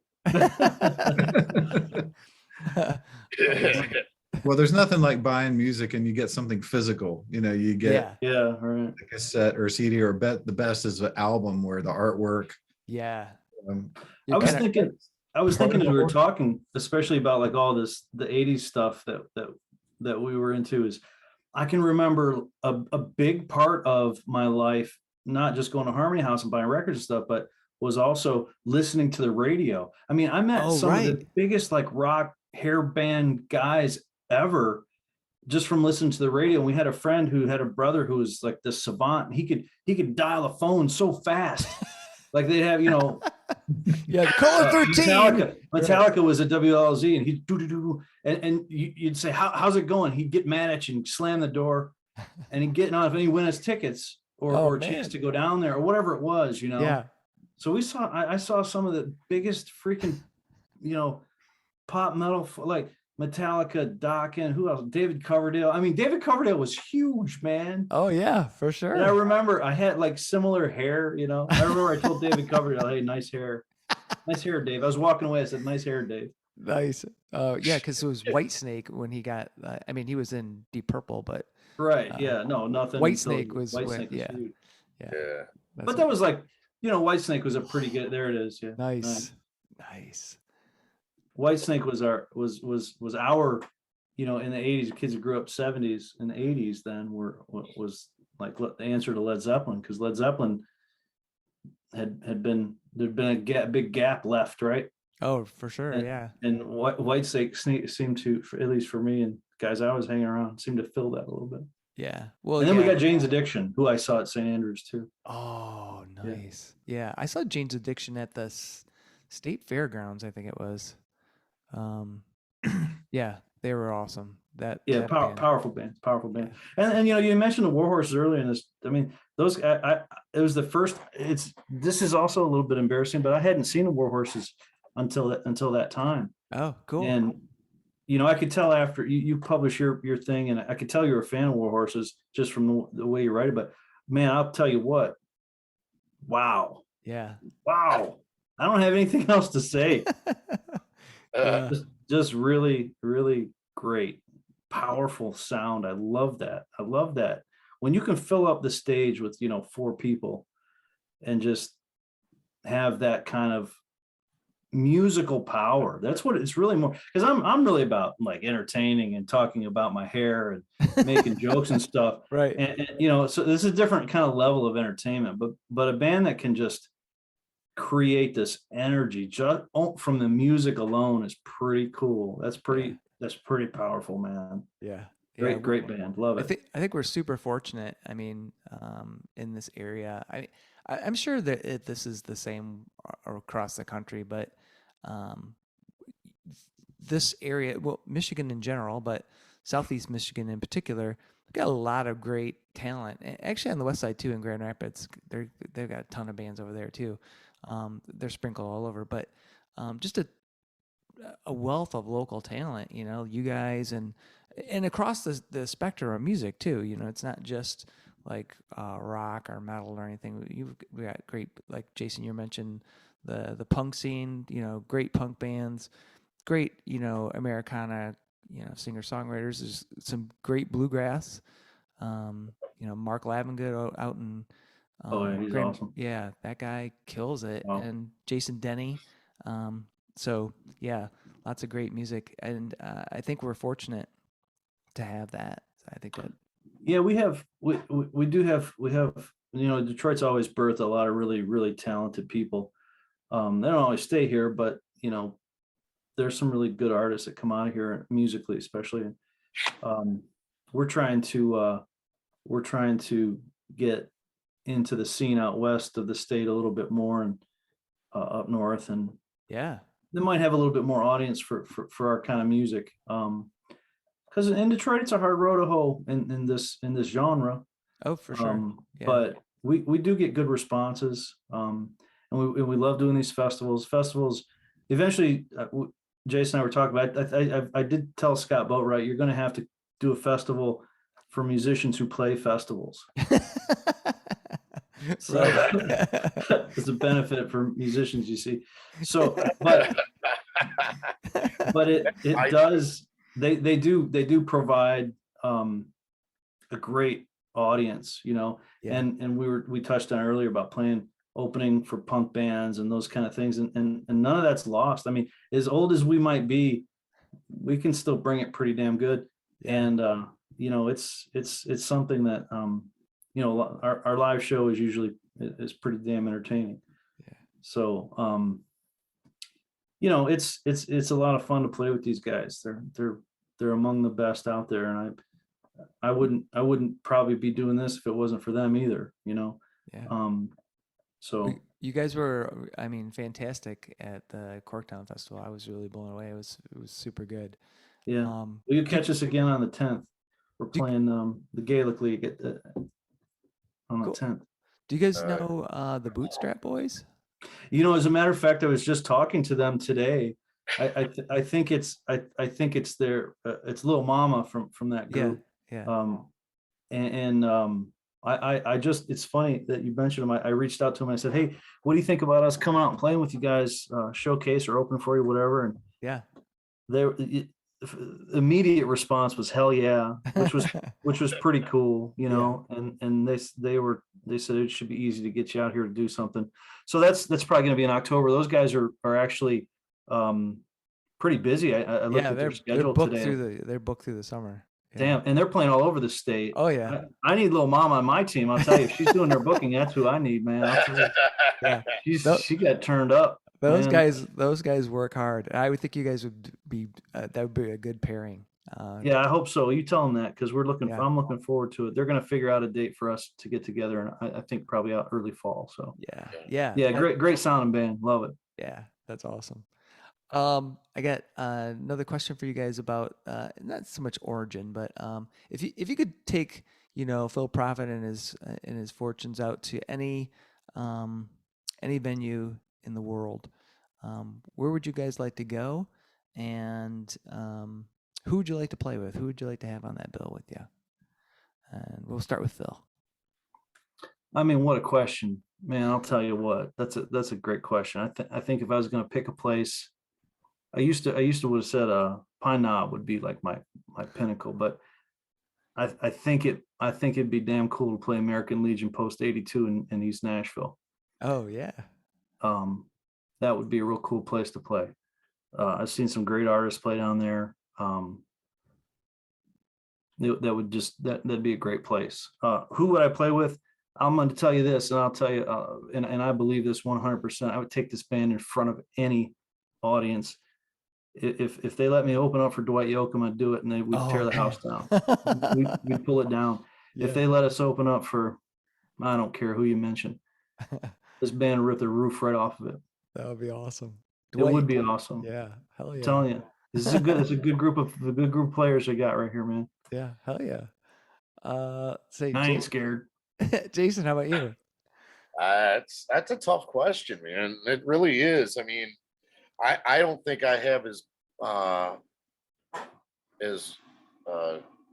D: Well, there's nothing like buying music and you get something physical. You get
B: Yeah, right.
D: a cassette or CD, or the best is an album where the artwork.
A: Yeah.
B: I was thinking as we were talking, especially about like all this, the 80s stuff that we were into, is I can remember a big part of my life, not just going to Harmony House and buying records and stuff, but was also listening to the radio. I mean, I met some of the biggest like rock hair band guys ever just from listening to the radio. And we had a friend who had a brother who was like this savant. He could dial a phone so fast. Like they'd have,
A: yeah, caller 13.
B: Metallica was a WLZ, and he'd do, and you'd say, how's it going? He'd get mad at you and slam the door, and he'd get off, and he'd win us tickets or a chance to go down there or whatever it was,
A: Yeah.
B: So I saw some of the biggest freaking, pop metal, like Metallica, Dokken, who else? David Coverdale. I mean, David Coverdale was huge, man.
A: Oh yeah, for sure.
B: And I remember I had like similar hair, I remember I told David Coverdale, hey, nice hair. Nice hair, Dave. I was walking away. I said, nice hair, Dave.
A: Nice. Yeah, because it was Whitesnake when he got, he was in Deep Purple, but.
B: Right. Yeah. No, nothing.
A: Whitesnake was,
B: Whitesnake
A: yeah.
B: huge.
A: Yeah.
B: But that was like, Whitesnake was a pretty good, there it is. Yeah.
A: Nice.
B: Whitesnake was our, in the 80s, kids who grew up 70s and 80s then was like the answer to Led Zeppelin, because Led Zeppelin there'd been a big gap left, right?
A: Oh, for sure. Yeah.
B: And Whitesnake seemed to, at least for me and guys I was hanging around, seemed to fill that a little bit.
A: Yeah. Well,
B: and then we got Jane's Addiction, who I saw at St. Andrews too.
A: Oh, nice. Yeah. I saw Jane's Addiction at the State Fairgrounds, I think it was. Yeah, they were awesome.
B: Powerful band. And you mentioned the Warhorses earlier in this. I mean, those it was the first. This is also a little bit embarrassing, but I hadn't seen the Warhorses until that time.
A: Oh, cool.
B: And I could tell after you publish your thing, and I could tell you're a fan of Warhorses just from the way you write it. But man, I'll tell you what. Wow.
A: Yeah.
B: Wow. I don't have anything else to say. Just really, really great, powerful sound. I love that. When you can fill up the stage with 4 people and just have that kind of musical power. That's what it's really more, because I'm really about like entertaining and talking about my hair and making jokes and stuff.
A: Right.
B: And you know, so this is a different kind of level of entertainment, but a band that can just create this energy just from the music alone is pretty cool. That's pretty powerful, man.
A: Yeah. Yeah.
B: Great band. Love it.
A: I think we're super fortunate. I mean, in this area, I'm sure that this is the same across the country, but um, this area, well, Michigan in general, but Southeast Michigan in particular, we've got a lot of great talent. Actually, on the West Side too, in Grand Rapids, they've got a ton of bands over there too. They're sprinkled all over, but just a wealth of local talent. You know, you guys and across the spectrum of music too. You know, it's not just like rock or metal or anything. We got great, like Jason, you mentioned the punk scene. You know, great punk bands, great, you know, Americana, you know, singer songwriters. There's some great bluegrass. You know, Mark Lavengood out in
B: Oh, yeah, he's awesome.
A: yeah, that guy kills it.
B: Wow.
A: And Jason Denny. So yeah, lots of great music, and I think we're fortunate to have that. I think that.
B: Yeah, we have, we do have, you know, Detroit's always birthed a lot of really talented people. They don't always stay here, but you know, there's some really good artists that come out of here musically, especially. We're trying to get into the scene out west of the state a little bit more, and up north, and
A: Yeah.
B: they might have a little bit more audience for our kind of music. Because in Detroit, it's a hard road to hoe in this genre.
A: Oh, for sure. Yeah.
B: But we do get good responses, and we love doing these festivals. Eventually, Jason and I were talking about. I did tell Scott Boatwright, you're going to have to do a festival for musicians who play festivals. So it's a benefit for musicians, you see. So, but it does. They do provide a great audience, you know.
A: Yeah.
B: And we touched on earlier about playing opening for punk bands and those kind of things, and none of that's lost. I mean, as old as we might be, we can still bring it pretty damn good.
A: Yeah.
B: And you know, it's something that you know, our live show is usually pretty damn entertaining.
A: Yeah.
B: So you know, it's a lot of fun to play with these guys. They're among the best out there, and I wouldn't probably be doing this if it wasn't for them either, you know.
A: Yeah.
B: So
A: you guys were, I mean, fantastic at the Corktown Festival. I was really blown away. It was super good.
B: yeah. Will you catch us again on the 10th? We're playing the Gaelic League on the
A: Cool.
B: 10th.
A: Do you guys know the Bootstrap Boys?
B: You know, as a matter of fact, I was just talking to them today. I think it's their it's Little Mama from that group.
A: Yeah.
B: I just, it's funny that you mentioned them. I reached out to them. I said, hey, what do you think about us coming out and playing with you guys, showcase or open for you, whatever. And
A: Yeah.
B: their immediate response was hell yeah, which was pretty cool, you know. And they said it should be easy to get you out here to do something. So that's probably going to be in October. Those guys are actually pretty busy. I looked at their schedule today.
A: They're booked through the summer. Yeah.
B: Damn, and they're playing all over the state.
A: Oh yeah.
B: I need Little Mama on my team. I'll tell you, if she's doing their booking, that's who I need, man. I'll tell you.
A: Yeah.
B: She got turned up.
A: Those
B: man.
A: guys work hard. I would think you guys would be that would be a good pairing.
B: Yeah, I hope so. You tell them that, because we're looking.
A: Yeah.
B: I'm looking forward to it. They're going to figure out a date for us to get together, and I think probably out early fall. So
A: Yeah.
B: great sounding band. Love it.
A: Yeah, that's awesome. I got another question for you guys about not so much origin, but if you could take, you know, Phil Profitt and his fortunes out to any venue in the world, where would you guys like to go, and who would you like to play with? Who would you like to have on that bill with you? And we'll start with Phil.
B: I mean, what a question, man! I'll tell you what. That's a great question. I think if I was going to pick a place, I used to would have said Pine Knob would be like my pinnacle, but I think it'd be damn cool to play American Legion Post 82 in East Nashville.
A: Oh yeah.
B: that would be a real cool place to play. I've seen some great artists play down there. That'd be a great place. Who would I play with? I'm going to tell you this, and I'll tell you, and I believe this 100%. I would take this band in front of any audience. If they let me open up for Dwight Yoakam, I'd do it, and we'd tear the house down. We'd pull it down.
A: Yeah.
B: If they let us open up for, I don't care who you mention, this band ripped the roof right off of it.
A: That would be awesome.
B: It would be awesome.
A: Yeah, hell yeah.
B: I'm telling you, it's a good group of players we got right here, man.
A: Yeah, hell yeah. Say,
B: I ain't scared.
A: Jason, how about you?
C: That's a tough question, man. It really is. I mean, I don't think I have as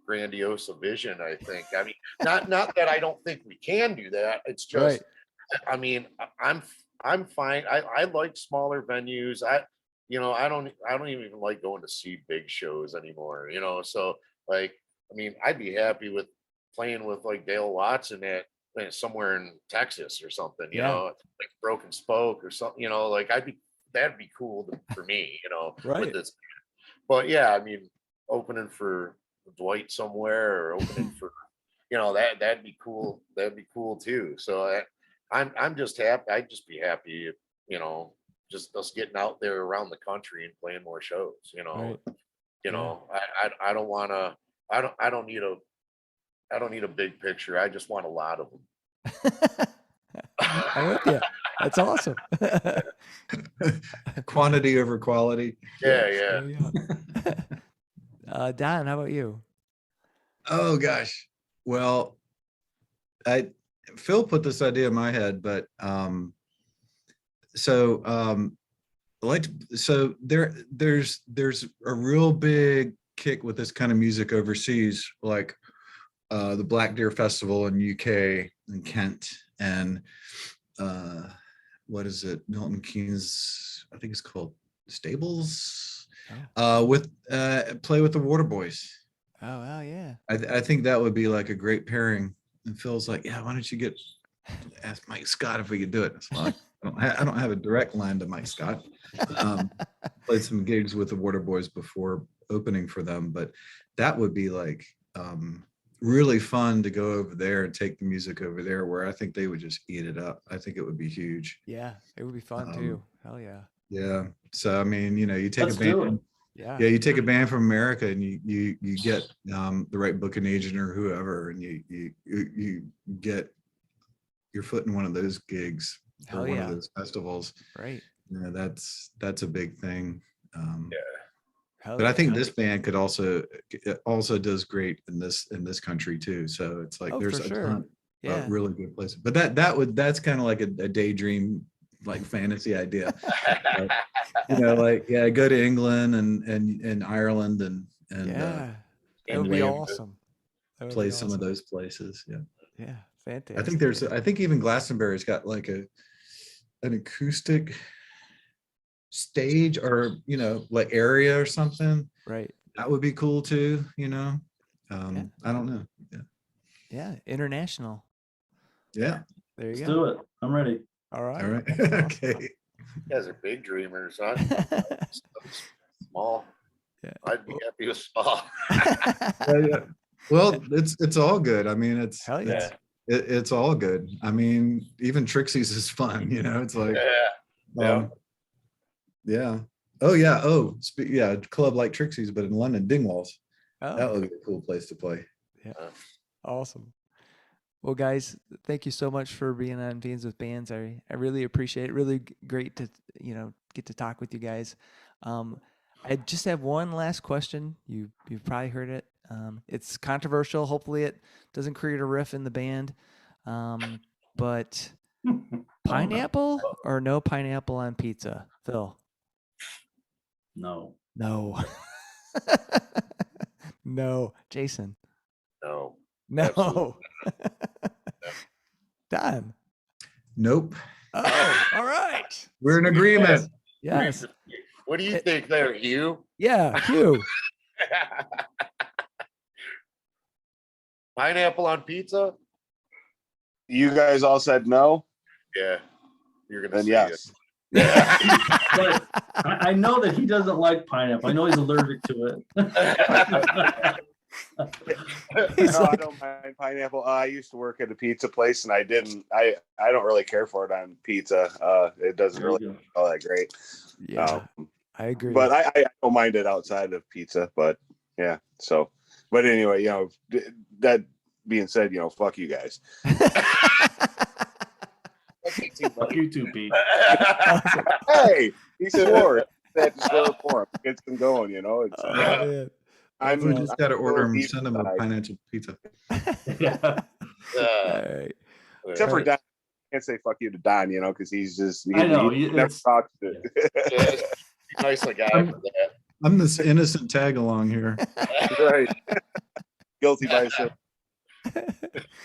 C: grandiose a vision. I think. I mean, not that I don't think we can do that. It's just,
A: Right.
C: I mean, I'm fine. I like smaller venues. I don't even like going to see big shows anymore. So like, I mean, I'd be happy with playing with like Dale Watson at somewhere in Texas or something. You know, like Broken Spoke or something. Like that'd be cool for me.
A: Right.
C: With this. But yeah, I mean, opening for Dwight somewhere or opening for, that'd be cool. That'd be cool too. So I'm just happy. I'd just be happy if, just us getting out there around the country and playing more shows.
A: Right.
C: I don't want to. I don't need a big picture. I just want a lot of them.
A: I'm with you. That's awesome.
D: Quantity over quality.
C: Yeah.
A: Don, how about you?
D: Oh gosh. Well, Phil put this idea in my head, but there's a real big kick with this kind of music overseas, like the Black Deer Festival in UK and Kent, and what is it, Milton Keynes, I think it's called Stables, with play with the Waterboys.
A: Oh wow, yeah.
D: I think that would be like a great pairing. And Phil's like, yeah, why don't you ask Mike Scott if we could do it? So I don't have a direct line to Mike Scott. Played some gigs with the Waterboys before opening for them, but that would be like really fun to go over there and take the music over there, where I think they would just eat it up. I think it would be huge.
A: Yeah, it would be fun too. Hell yeah.
D: Yeah. So I mean, you take
B: Let's
D: a band.
B: do it.
A: Yeah.
D: Yeah, you take a band from America and you get the right booking agent or whoever, and you get your foot in one of those gigs or one of those festivals.
A: Right.
D: That's a big thing.
A: Hell
D: But
A: yeah.
D: I think this band could also does great in this country too. So it's like there's a ton of really good places. But that's kind of like a daydream, like fantasy idea. Like go to England and Ireland and
A: it would be awesome.
D: Play some of those places.
A: Yeah, fantastic.
D: I think even Glastonbury's got like an acoustic stage or like area or something.
A: Right.
D: That would be cool too. I don't know.
A: Yeah, international.
D: Yeah.
A: There you
B: Let's
A: go.
B: do it. I'm ready.
A: All right.
D: All right.
A: Awesome.
D: Okay.
C: You guys are big dreamers, huh? Small.
A: Yeah.
C: I'd be happy with small.
D: Yeah. Well, it's all good. I mean, it's all good. I mean, even Trixie's is fun. It's like yeah. Oh yeah. Oh yeah. A club like Trixie's, but in London, Dingwalls. That would be a cool place to play.
A: Yeah. Awesome. Well, guys, thank you so much for being on Beans with Bands. I really appreciate it. Really great to get to talk with you guys. I just have one last question. You've probably heard it. It's controversial. Hopefully, it doesn't create a riff in the band. But pineapple or no pineapple on pizza, Phil?
B: No.
A: No. No, Jason.
C: No.
A: No. Don.
D: Nope.
A: Oh, all right.
D: We're in agreement.
A: Yes.
C: What do you think there, Hugh?
A: Yeah, Hugh.
C: Pineapple on pizza?
E: You guys all said no.
C: Yeah. You're gonna
E: Then
C: say
E: yes.
B: But I know that he doesn't like pineapple. I know he's allergic to it.
E: No, I don't mind pineapple. I used to work at a pizza place, and I don't really care for it on pizza. It doesn't
B: There you
E: really
B: go.
E: all that great.
A: Yeah, I agree.
E: But I don't mind it outside of pizza. But yeah, so. But anyway, that being said, fuck you guys.
B: Fuck you too, Pete.
E: Hey, he swore. That to swear for him. Gets them going. It's.
A: Oh, man.
D: We just got to order him,
E: deep
D: send him a
E: inside.
D: pineapple pizza.
B: Yeah.
A: All right.
E: Except for
A: Right.
E: Don. I can't say fuck you to Don, because he's just.
B: I know,
E: He never
B: it's-
E: talks to.
C: Nice guy for that.
D: I'm this innocent tag along here.
E: Right. Guilty by association.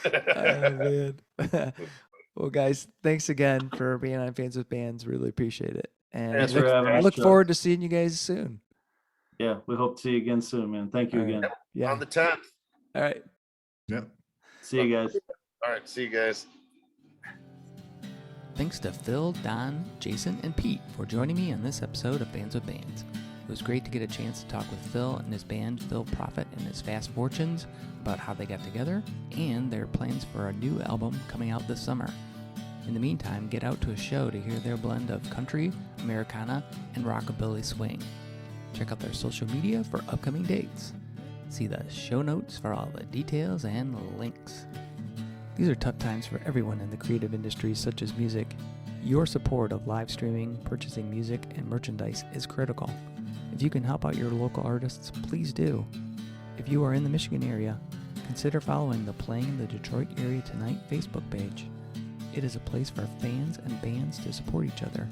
A: Oh, man. Well, guys, thanks again for being on Fans with Bands. Really appreciate it. And
B: Thanks for having us,
A: look
B: Chuck.
A: forward to seeing you guys soon.
B: Yeah, we hope to see you again soon, man. Thank you
A: All right.
B: again.
A: Yeah.
C: On the 10th.
A: All right.
D: Yep.
B: See you guys.
C: All right. See you guys.
A: Thanks to Phil, Don, Jason, and Pete for joining me on this episode of Fans with Bands. It was great to get a chance to talk with Phil and his band, Phil Profitt and his Fast Fortunes, about how they got together and their plans for a new album coming out this summer. In the meantime, get out to a show to hear their blend of country, Americana, and rockabilly swing. Check out their social media for upcoming dates. See the show notes for all the details and links. These are tough times for everyone in the creative industries such as music. Your support of live streaming, purchasing music, and merchandise is critical. If you can help out your local artists, please do. If you are in the Michigan area, consider following the Playing in the Detroit Area Tonight Facebook page. It is a place for fans and bands to support each other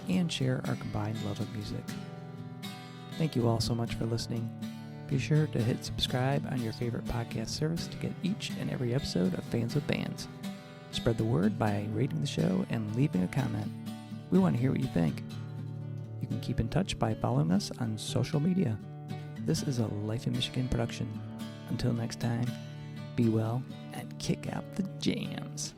A: and share our combined love of music. Thank you all so much for listening. Be sure to hit subscribe on your favorite podcast service to get each and every episode of Fans with Bands. Spread the word by rating the show and leaving a comment. We want to hear what you think. You can keep in touch by following us on social media. This is a Life in Michigan production. Until next time, be well and kick out the jams.